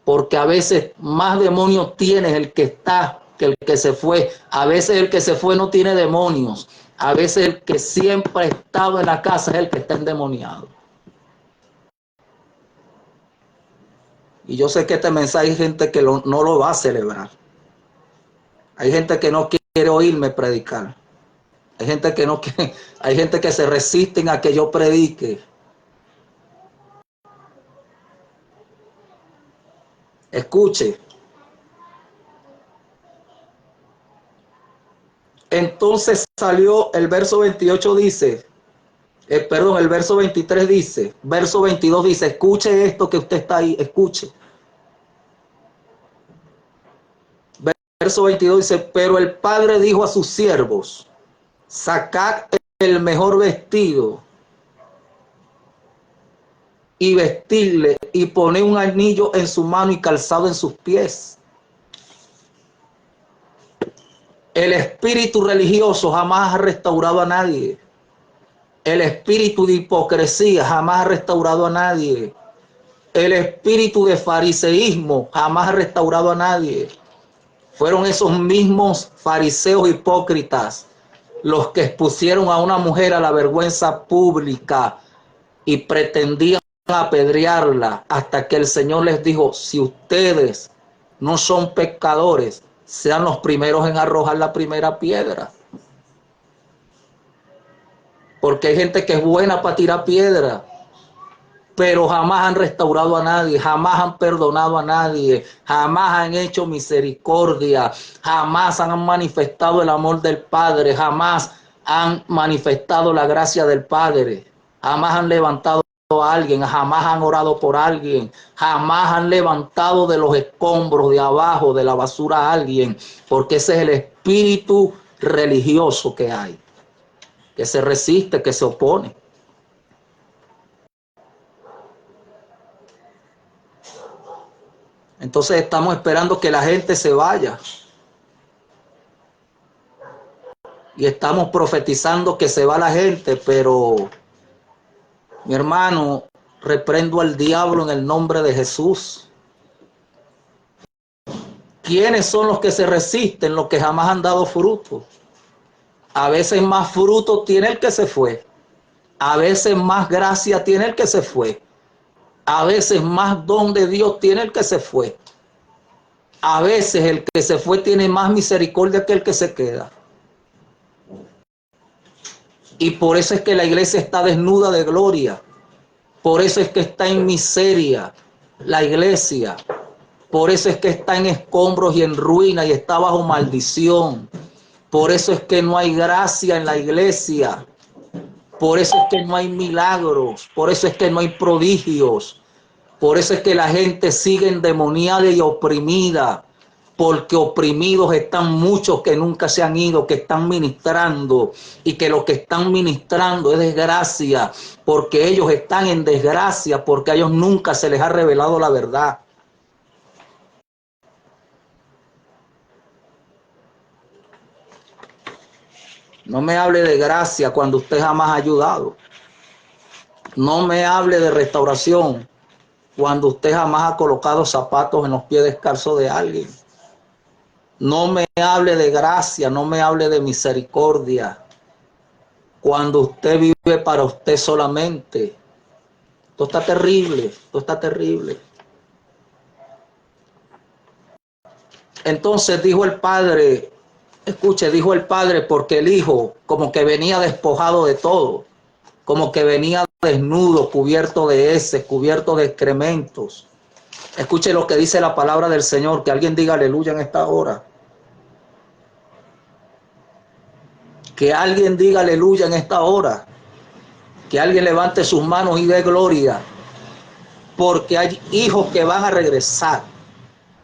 porque a veces más demonios tiene el que está que el que se fue. A veces el que se fue no tiene demonios, a veces el que siempre ha estado en la casa es el que está endemoniado. Y yo sé que este mensaje hay gente que no lo va a celebrar. Hay gente que no quiere oírme predicar. Hay gente que no quiere, hay gente que se resisten a que yo predique. Escuche. Entonces salió el verso 28 dice, perdón, el verso 23 dice, verso 22 dice, escuche esto que usted está ahí, escuche. Verso 22 dice, pero el padre dijo a sus siervos, sacad el mejor vestido y vestirle y poned un anillo en su mano y calzado en sus pies. El espíritu religioso jamás ha restaurado a nadie. El espíritu de hipocresía jamás ha restaurado a nadie. El espíritu de fariseísmo jamás ha restaurado a nadie. Fueron esos mismos fariseos hipócritas los que expusieron a una mujer a la vergüenza pública y pretendían apedrearla hasta que el Señor les dijo, si ustedes no son pecadores, sean los primeros en arrojar la primera piedra. Porque hay gente que es buena para tirar piedra, pero jamás han restaurado a nadie, jamás han perdonado a nadie, jamás han hecho misericordia, jamás han manifestado el amor del Padre, jamás han manifestado la gracia del Padre, jamás han levantado a alguien, jamás han orado por alguien, jamás han levantado de los escombros de abajo, de la basura a alguien, porque ese es el espíritu religioso que hay, que se resiste, que se opone. Entonces estamos esperando que la gente se vaya. Y estamos profetizando que se va la gente, pero mi hermano, reprendo al diablo en el nombre de Jesús. ¿Quiénes son los que se resisten? Los que jamás han dado fruto. A veces más fruto tiene el que se fue. A veces más gracia tiene el que se fue. A veces más don de Dios tiene el que se fue. A veces el que se fue tiene más misericordia que el que se queda. Y por eso es que la iglesia está desnuda de gloria. Por eso es que está en miseria la iglesia. Por eso es que está en escombros y en ruina y está bajo maldición. Por eso es que no hay gracia en la iglesia. Por eso es que no hay milagros. Por eso es que no hay prodigios. Por eso es que la gente sigue endemoniada y oprimida. Porque oprimidos están muchos que nunca se han ido, que están ministrando, y que lo que están ministrando es desgracia, porque ellos están en desgracia, porque a ellos nunca se les ha revelado la verdad. No me hable de gracia cuando usted jamás ha ayudado. No me hable de restauración cuando usted jamás ha colocado zapatos en los pies descalzos de alguien. No me hable de gracia, no me hable de misericordia cuando usted vive para usted solamente. Esto está terrible, esto está terrible. Entonces dijo el padre, escuche, dijo el padre, porque el hijo como que venía despojado de todo, como que venía desnudo, cubierto de heces, cubierto de excrementos. Escuche lo que dice la palabra del Señor, que alguien diga aleluya en esta hora. Que alguien diga aleluya en esta hora. Que alguien levante sus manos y dé gloria. Porque hay hijos que van a regresar.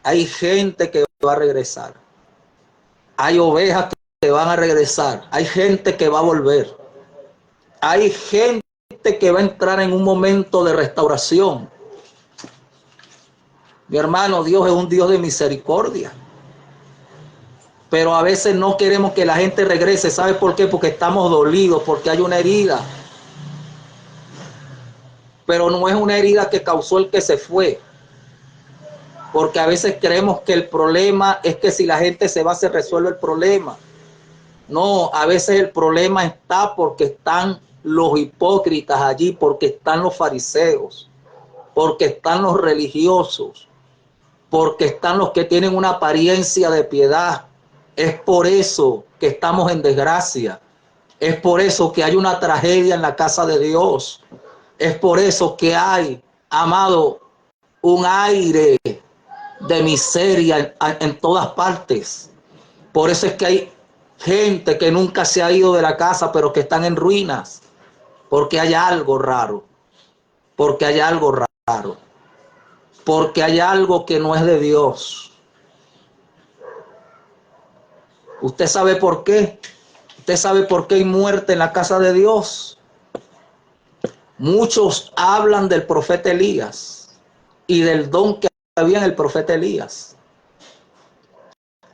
Hay gente que va a regresar. Hay ovejas que van a regresar. Hay gente que va a volver. Hay gente que va a entrar en un momento de restauración. Mi hermano, Dios es un Dios de misericordia. Pero a veces no queremos que la gente regrese. ¿Sabe por qué? Porque estamos dolidos, porque hay una herida. Pero no es una herida que causó el que se fue. Porque a veces creemos que el problema es que si la gente se va se resuelve el problema. No, a veces el problema está porque están los hipócritas allí, porque están los fariseos, porque están los religiosos, porque están los que tienen una apariencia de piedad. Es por eso que estamos en desgracia. Es por eso que hay una tragedia en la casa de Dios. Es por eso que hay, amado, un aire de miseria en todas partes. Por eso es que hay gente que nunca se ha ido de la casa, pero que están en ruinas, porque hay algo raro, porque hay algo raro, porque hay algo que no es de Dios. ¿Usted sabe por qué? ¿Usted sabe por qué hay muerte en la casa de Dios? Muchos hablan del profeta Elías y del don que había en el profeta Elías.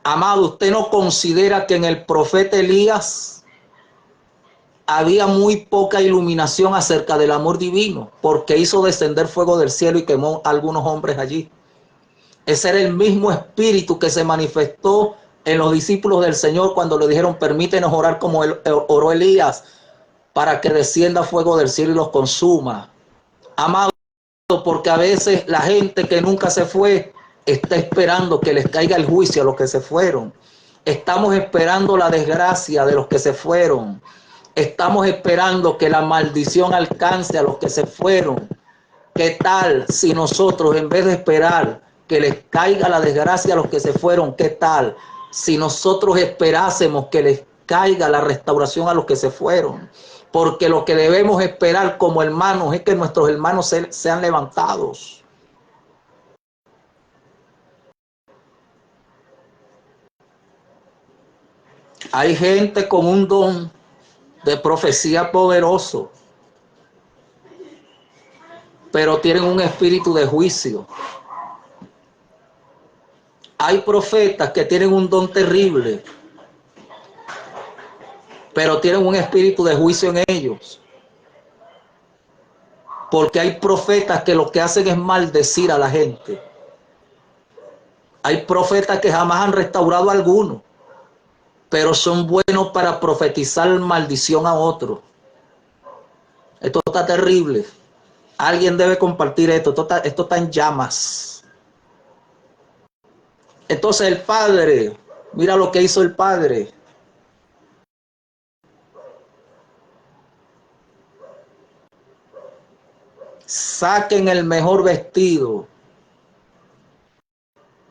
Amado, ¿usted no considera que en el profeta Elías había muy poca iluminación acerca del amor divino? Porque hizo descender fuego del cielo y quemó a algunos hombres allí. Ese era el mismo espíritu que se manifestó en los discípulos del Señor cuando le dijeron: permítenos orar como oró Elías, para que descienda fuego del cielo y los consuma. Amado, porque a veces la gente que nunca se fue está esperando que les caiga el juicio a los que se fueron. Estamos esperando la desgracia de los que se fueron. Estamos esperando que la maldición alcance a los que se fueron. ¿Qué tal si nosotros, en vez de esperar que les caiga la desgracia a los que se fueron, qué tal si nosotros esperásemos que les caiga la restauración a los que se fueron? Porque lo que debemos esperar como hermanos es que nuestros hermanos sean levantados. Hay gente con un don de profecía poderoso, pero tienen un espíritu de juicio. Hay profetas que tienen un don terrible, pero tienen un espíritu de juicio en ellos. Porque hay profetas que lo que hacen es maldecir a la gente. Hay profetas que jamás han restaurado a alguno, pero son buenos para profetizar maldición a otros. Esto está terrible. Alguien debe compartir esto. Esto está en llamas. Entonces el padre, mira lo que hizo el padre. Saquen el mejor vestido.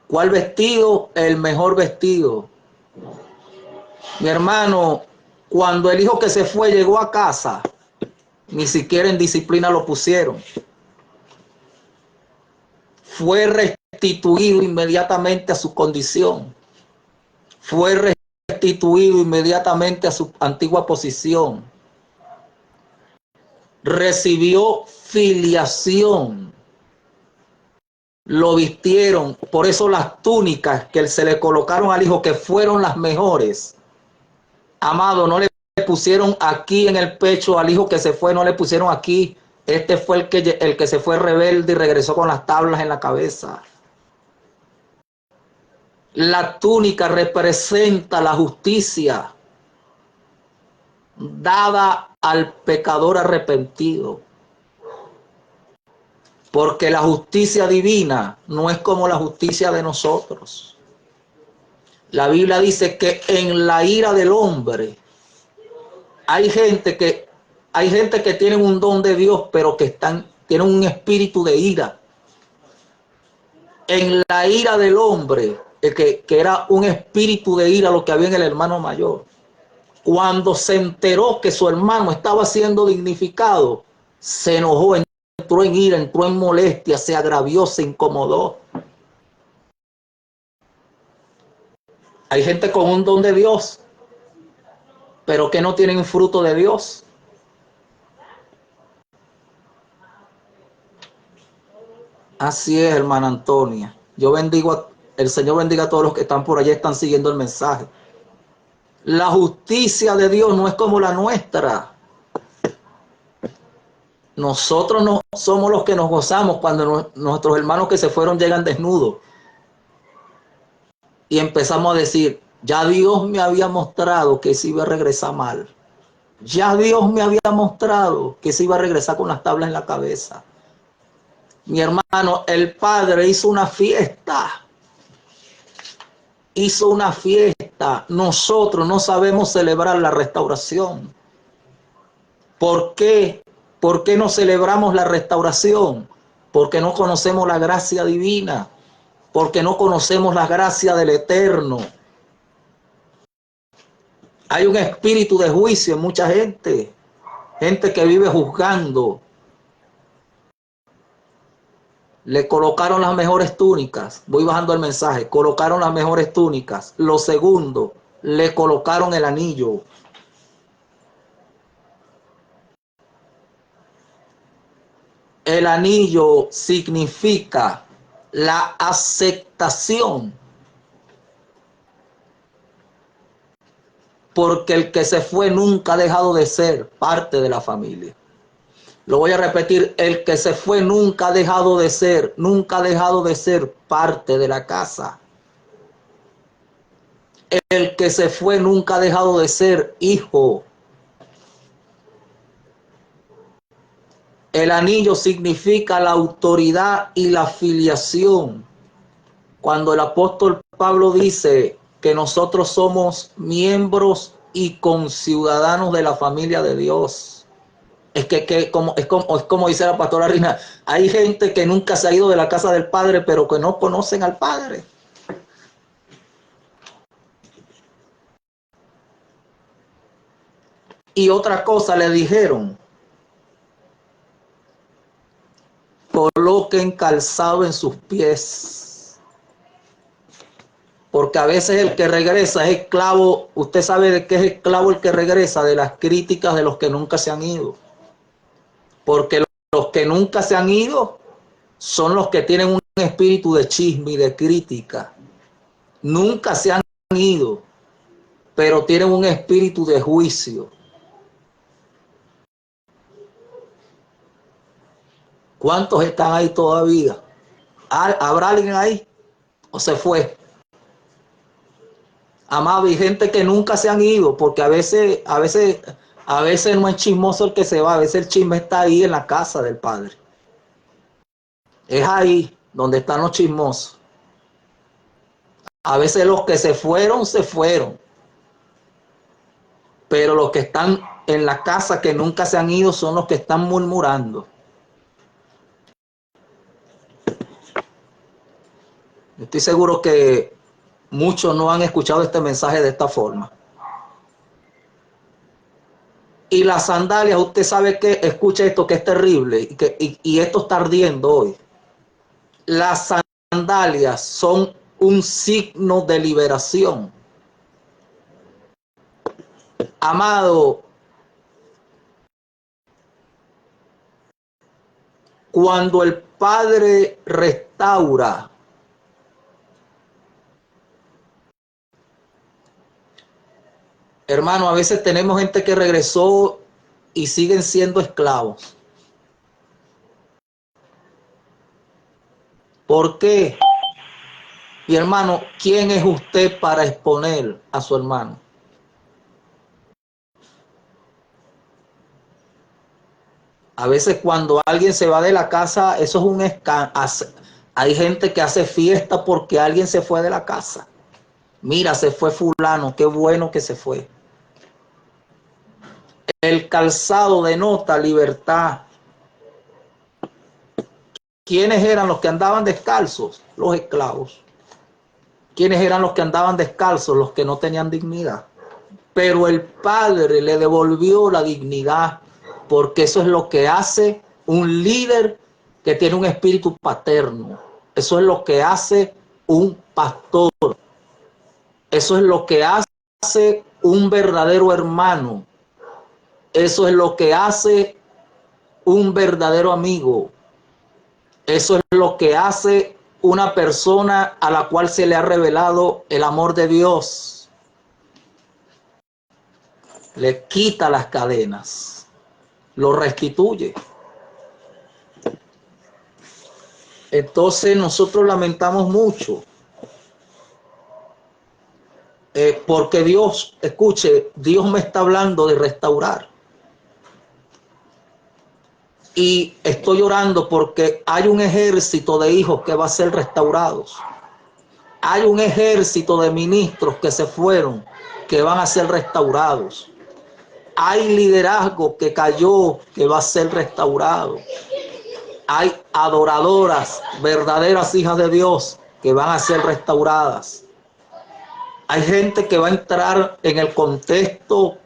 ¿Cuál vestido? El mejor vestido. Mi hermano, cuando el hijo que se fue llegó a casa, ni siquiera en disciplina lo pusieron. Fue restituido inmediatamente a su condición. Fue restituido inmediatamente a su antigua posición. Recibió filiación. Lo vistieron. Por eso las túnicas que se le colocaron al hijo, que fueron las mejores. Amado, no le pusieron aquí en el pecho al hijo que se fue, no le pusieron aquí. Este fue el que se fue rebelde y regresó con las tablas en la cabeza. La túnica representa la justicia dada al pecador arrepentido. Porque la justicia divina no es como la justicia de nosotros. La Biblia dice que en la ira del hombre hay gente que tiene un don de Dios, pero que tienen un espíritu de ira. En la ira del hombre, que era un espíritu de ira lo que había en el hermano mayor. Cuando se enteró que su hermano estaba siendo dignificado, se enojó, entró en ira, entró en molestia, se agravió, se incomodó. Hay gente con un don de Dios, pero que no tienen fruto de Dios. Así es, hermana Antonia. Yo bendigo El Señor bendiga a todos los que están por allá, están siguiendo el mensaje. La justicia de Dios no es como la nuestra. Nosotros no somos los que nos gozamos cuando nuestros hermanos que se fueron llegan desnudos. Y empezamos a decir, ya Dios me había mostrado que se iba a regresar mal. Ya Dios me había mostrado que se iba a regresar con las tablas en la cabeza. Mi hermano, el Padre hizo una fiesta. Hizo una fiesta. Nosotros no sabemos celebrar la restauración. ¿Por qué? ¿Por qué no celebramos la restauración? Porque no conocemos la gracia divina. Porque no conocemos la gracia del Eterno. Hay un espíritu de juicio en mucha gente. Gente que vive juzgando. Le colocaron las mejores túnicas. Voy bajando el mensaje. Colocaron las mejores túnicas. Lo segundo, le colocaron el anillo. El anillo significa la aceptación. Porque el que se fue nunca ha dejado de ser parte de la familia. Lo voy a repetir, el que se fue nunca ha dejado de ser, nunca ha dejado de ser parte de la casa. El que se fue nunca ha dejado de ser hijo. El anillo significa la autoridad y la filiación. Cuando el apóstol Pablo dice que nosotros somos miembros y conciudadanos de la familia de Dios. Es como dice la pastora Rina, hay gente que nunca se ha ido de la casa del Padre, pero que no conocen al Padre. Y otra cosa le dijeron, coloquen calzado en sus pies. Porque a veces el que regresa es esclavo. Usted sabe de qué es esclavo el que regresa, de las críticas de los que nunca se han ido. Porque los que nunca se han ido son los que tienen un espíritu de chisme y de crítica. Nunca se han ido, pero tienen un espíritu de juicio. ¿Cuántos están ahí todavía? ¿Habrá alguien ahí? ¿O se fue? Amado, hay gente que nunca se han ido, porque a veces no es chismoso el que se va, a veces el chisme está ahí en la casa del Padre. Es ahí donde están los chismosos. A veces los que se fueron, pero los que están en la casa que nunca se han ido son los que están murmurando. Estoy seguro que muchos no han escuchado este mensaje de esta forma. Y las sandalias, usted sabe que, escucha esto que es terrible, y esto está ardiendo hoy. Las sandalias son un signo de liberación. Amado, cuando el Padre restaura, hermano, a veces tenemos gente que regresó y siguen siendo esclavos. ¿Por qué? Y hermano, ¿quién es usted para exponer a su hermano? A veces cuando alguien se va de la casa, eso es un escándalo. Hay gente que hace fiesta porque alguien se fue de la casa. Mira, se fue fulano, qué bueno que se fue. El calzado denota libertad. ¿Quiénes eran los que andaban descalzos? Los esclavos. ¿Quiénes eran los que andaban descalzos? Los que no tenían dignidad. Pero el Padre le devolvió la dignidad, porque eso es lo que hace un líder que tiene un espíritu paterno. Eso es lo que hace un pastor. Eso es lo que hace un verdadero hermano. Eso es lo que hace un verdadero amigo. Eso es lo que hace una persona a la cual se le ha revelado el amor de Dios, le quita las cadenas, lo restituye. Entonces nosotros lamentamos mucho, porque Dios, escuche, Dios me está hablando de restaurar. Y estoy orando porque hay un ejército de hijos que va a ser restaurados. Hay un ejército de ministros que se fueron, que van a ser restaurados. Hay liderazgo que cayó, que va a ser restaurado. Hay adoradoras, verdaderas hijas de Dios, que van a ser restauradas. Hay gente que va a entrar en el contexto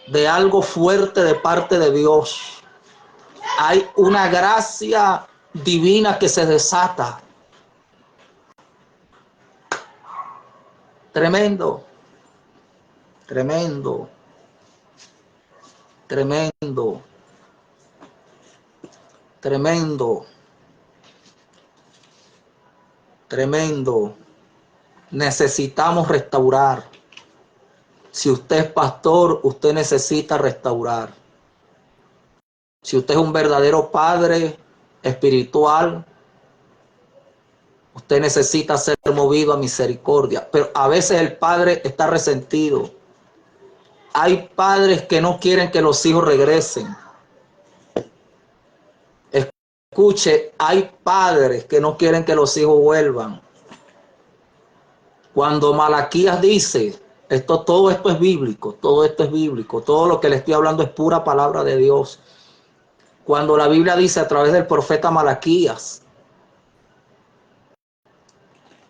de algo fuerte de parte de Dios. Hay una gracia divina que se desata. Tremendo, tremendo, tremendo, tremendo, tremendo. Necesitamos restaurar. Si usted es pastor, usted necesita restaurar. Si usted es un verdadero padre espiritual, usted necesita ser movido a misericordia. Pero a veces el padre está resentido. Hay padres que no quieren que los hijos regresen. Escuche, hay padres que no quieren que los hijos vuelvan. Cuando Malaquías dice, todo esto es bíblico, todo esto es bíblico, todo lo que le estoy hablando es pura palabra de Dios. Cuando la Biblia dice a través del profeta Malaquías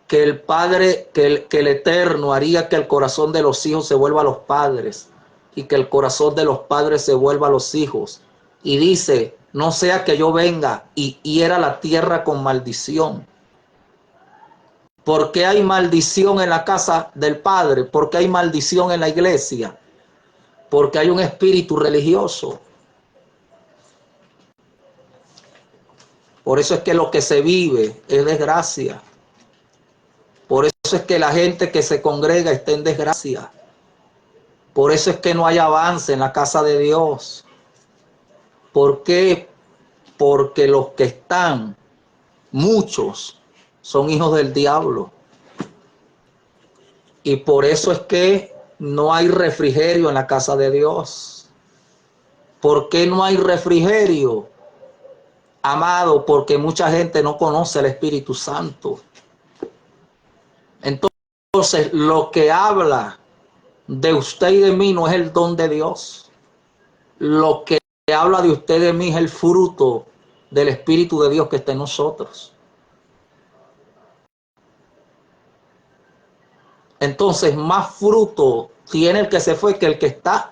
que el Padre, que el Eterno haría que el corazón de los hijos se vuelva a los padres y que el corazón de los padres se vuelva a los hijos. Y dice, no sea que yo venga y hiera la tierra con maldición. ¿Por qué hay maldición en la casa del Padre? ¿Por qué hay maldición en la iglesia? Porque hay un espíritu religioso. Por eso es que lo que se vive es desgracia. Por eso es que la gente que se congrega está en desgracia. Por eso es que no hay avance en la casa de Dios. ¿Por qué? Porque los que están, muchos, son hijos del diablo. Y por eso es que no hay refrigerio en la casa de Dios. ¿Por qué no hay refrigerio? Amado, porque mucha gente no conoce el Espíritu Santo. Entonces, lo que habla de usted y de mí no es el don de Dios. Lo que habla de usted y de mí es el fruto del Espíritu de Dios que está en nosotros. Entonces, más fruto tiene el que se fue que el que está.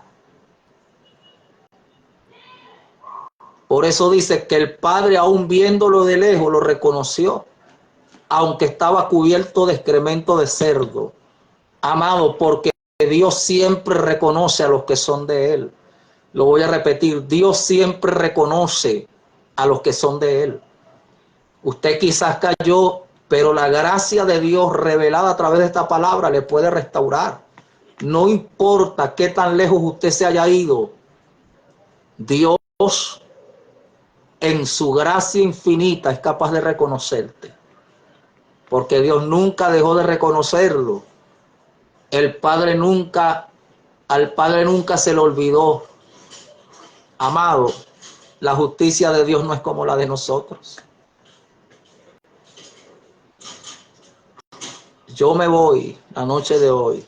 Por eso dice que el Padre, aún viéndolo de lejos, lo reconoció, aunque estaba cubierto de excremento de cerdo. Amado, porque Dios siempre reconoce a los que son de Él. Lo voy a repetir, Dios siempre reconoce a los que son de Él. Usted quizás cayó, pero la gracia de Dios revelada a través de esta palabra le puede restaurar. No importa qué tan lejos usted se haya ido, Dios en su gracia infinita es capaz de reconocerte. Porque Dios nunca dejó de reconocerlo. Al Padre nunca se le olvidó. Amado, la justicia de Dios no es como la de nosotros. Yo me voy la noche de hoy.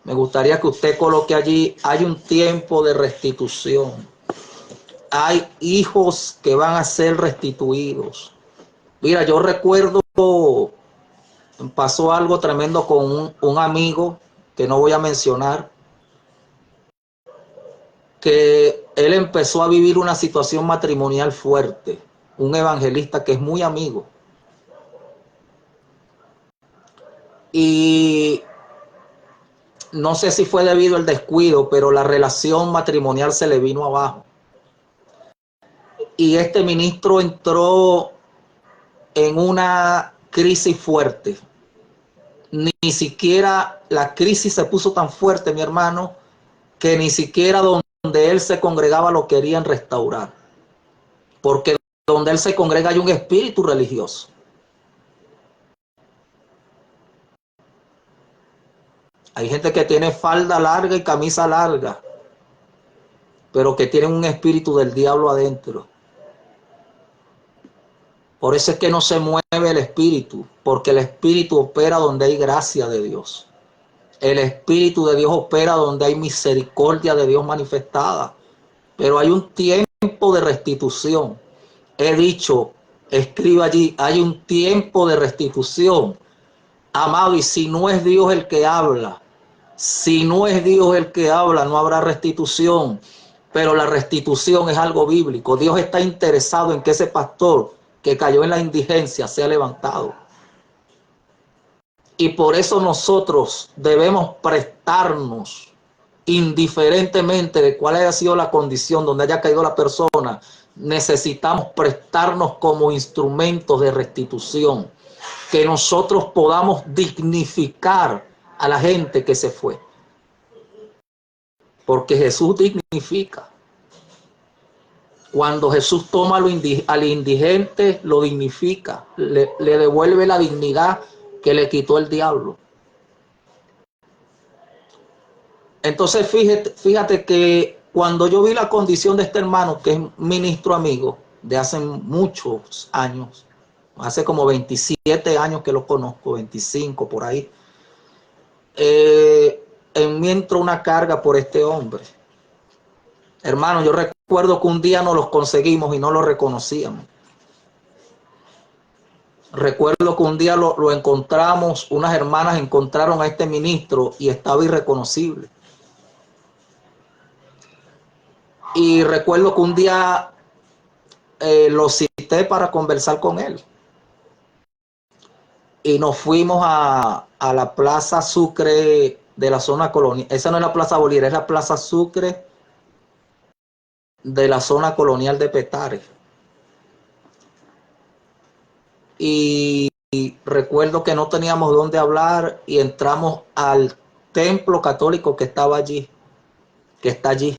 Me gustaría que usted coloque allí, hay un tiempo de restitución. Hay hijos que van a ser restituidos. Mira, yo recuerdo, pasó algo tremendo con un amigo que no voy a mencionar, que él empezó a vivir una situación matrimonial fuerte, un evangelista que es muy amigo. Y no sé si fue debido al descuido, pero la relación matrimonial se le vino abajo. Y este ministro entró en una crisis fuerte. Ni siquiera la crisis se puso tan fuerte, mi hermano, que ni siquiera donde él se congregaba lo querían restaurar. Porque donde él se congrega hay un espíritu religioso. Hay gente que tiene falda larga y camisa larga, pero que tienen un espíritu del diablo adentro. Por eso es que no se mueve el espíritu, porque el espíritu opera donde hay gracia de Dios. El espíritu de Dios opera donde hay misericordia de Dios manifestada. Pero hay un tiempo de restitución. He dicho, escriba allí, hay un tiempo de restitución. Amado, y si no es Dios el que habla, si no es Dios el que habla, no habrá restitución. Pero la restitución es algo bíblico. Dios está interesado en que ese pastor que cayó en la indigencia sea levantado. Y por eso nosotros debemos prestarnos, indiferentemente de cuál haya sido la condición donde haya caído la persona, necesitamos prestarnos como instrumentos de restitución, que nosotros podamos dignificar a la gente que se fue. Porque Jesús dignifica. Cuando Jesús toma al indigente, lo dignifica, le devuelve la dignidad que le quitó el diablo. Entonces fíjate que cuando yo vi la condición de este hermano, que es ministro amigo de hace muchos años, hace como 27 años que lo conozco, 25 por ahí, en mí entró una carga por este hombre. Hermano, yo recuerdo que un día nos los conseguimos y no lo reconocíamos. Recuerdo que un día lo encontramos, unas hermanas encontraron a este ministro y estaba irreconocible. Y recuerdo que un día lo cité para conversar con él. Y nos fuimos a la Plaza Sucre de la zona colonial. Esa no es la Plaza Bolívar, es la Plaza Sucre de la zona colonial de Petare. Y recuerdo que no teníamos dónde hablar y entramos al templo católico que estaba allí, que está allí.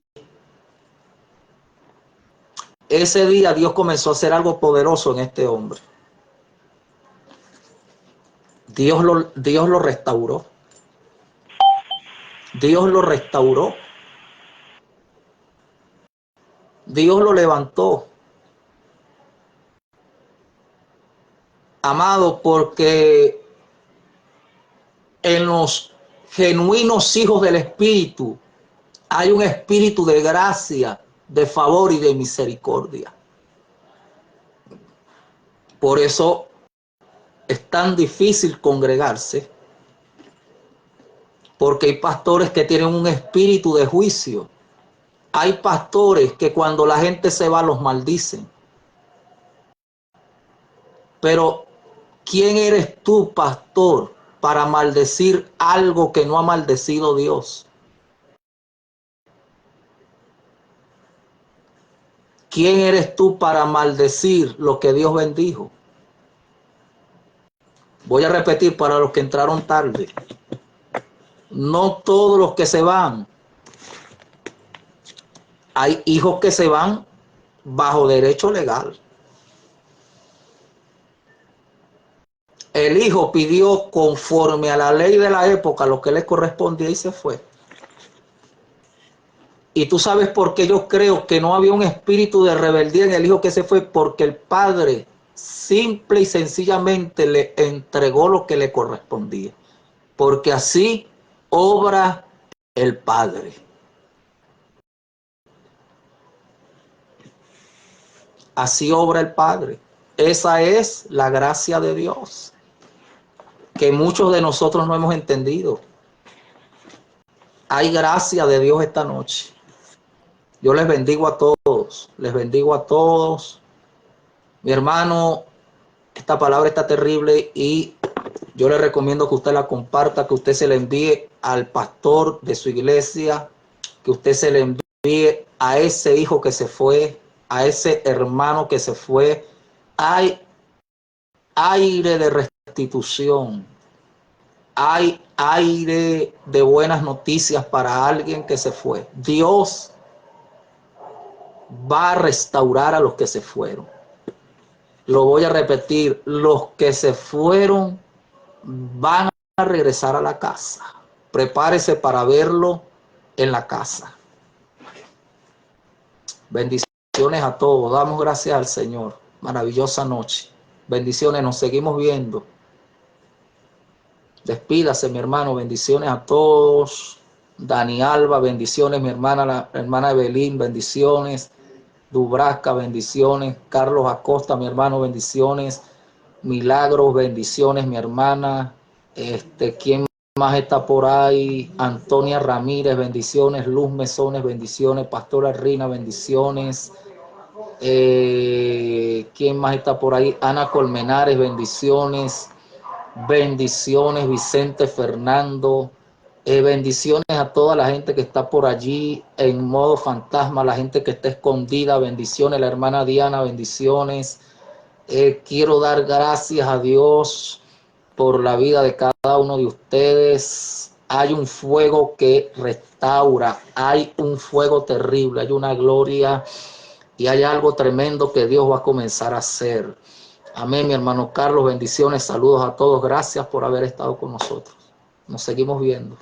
Ese día Dios comenzó a hacer algo poderoso en este hombre. Dios lo restauró. Dios lo restauró. Dios lo levantó. Amado, porque en los genuinos hijos del Espíritu hay un espíritu de gracia, de favor y de misericordia. Por eso es tan difícil congregarse, porque hay pastores que tienen un espíritu de juicio. Hay pastores que cuando la gente se va los maldicen. Pero ¿quién eres tú, pastor, para maldecir algo que no ha maldecido Dios? ¿Quién eres tú para maldecir lo que Dios bendijo? Voy a repetir para los que entraron tarde. No todos los que se van. Hay hijos que se van bajo derecho legal. El hijo pidió conforme a la ley de la época lo que le correspondía y se fue. Y tú sabes por qué yo creo que no había un espíritu de rebeldía en el hijo que se fue, porque el padre simple y sencillamente le entregó lo que le correspondía. Porque así obra el Padre. Así obra el Padre. Esa es la gracia de Dios, que muchos de nosotros no hemos entendido. Hay gracia de Dios esta noche. Yo les bendigo a todos, les bendigo a todos. Mi hermano, esta palabra está terrible y yo le recomiendo que usted la comparta, que usted se la envíe al pastor de su iglesia, que usted se le envíe a ese hijo que se fue, a ese hermano que se fue. Hay aire de restitución, hay aire de buenas noticias para alguien que se fue. Dios va a restaurar a los que se fueron. Lo voy a repetir, los que se fueron van a regresar a la casa. Prepárese para verlo en la casa. Bendiciones a todos. Damos gracias al Señor. Maravillosa noche. Bendiciones. Nos seguimos viendo. Despídase, mi hermano. Bendiciones a todos. Dani Alba, bendiciones. Mi hermana, la hermana Evelyn, bendiciones. Dubrasca, bendiciones. Carlos Acosta, mi hermano, bendiciones. Milagros, bendiciones, mi hermana. ¿Quién más está por ahí? Antonia Ramírez, bendiciones. Luz Mesones, bendiciones. Pastora Rina, bendiciones. ¿Quién más está por ahí? Ana Colmenares, bendiciones. Bendiciones, Vicente Fernando. Bendiciones a toda la gente que está por allí en modo fantasma, la gente que está escondida. Bendiciones, la hermana Diana, bendiciones. Quiero dar gracias a Dios por la vida de cada uno de ustedes. Hay un fuego que restaura, hay un fuego terrible, hay una gloria y hay algo tremendo que Dios va a comenzar a hacer. Amén, mi hermano Carlos, bendiciones, saludos a todos, gracias por haber estado con nosotros. Nos seguimos viendo.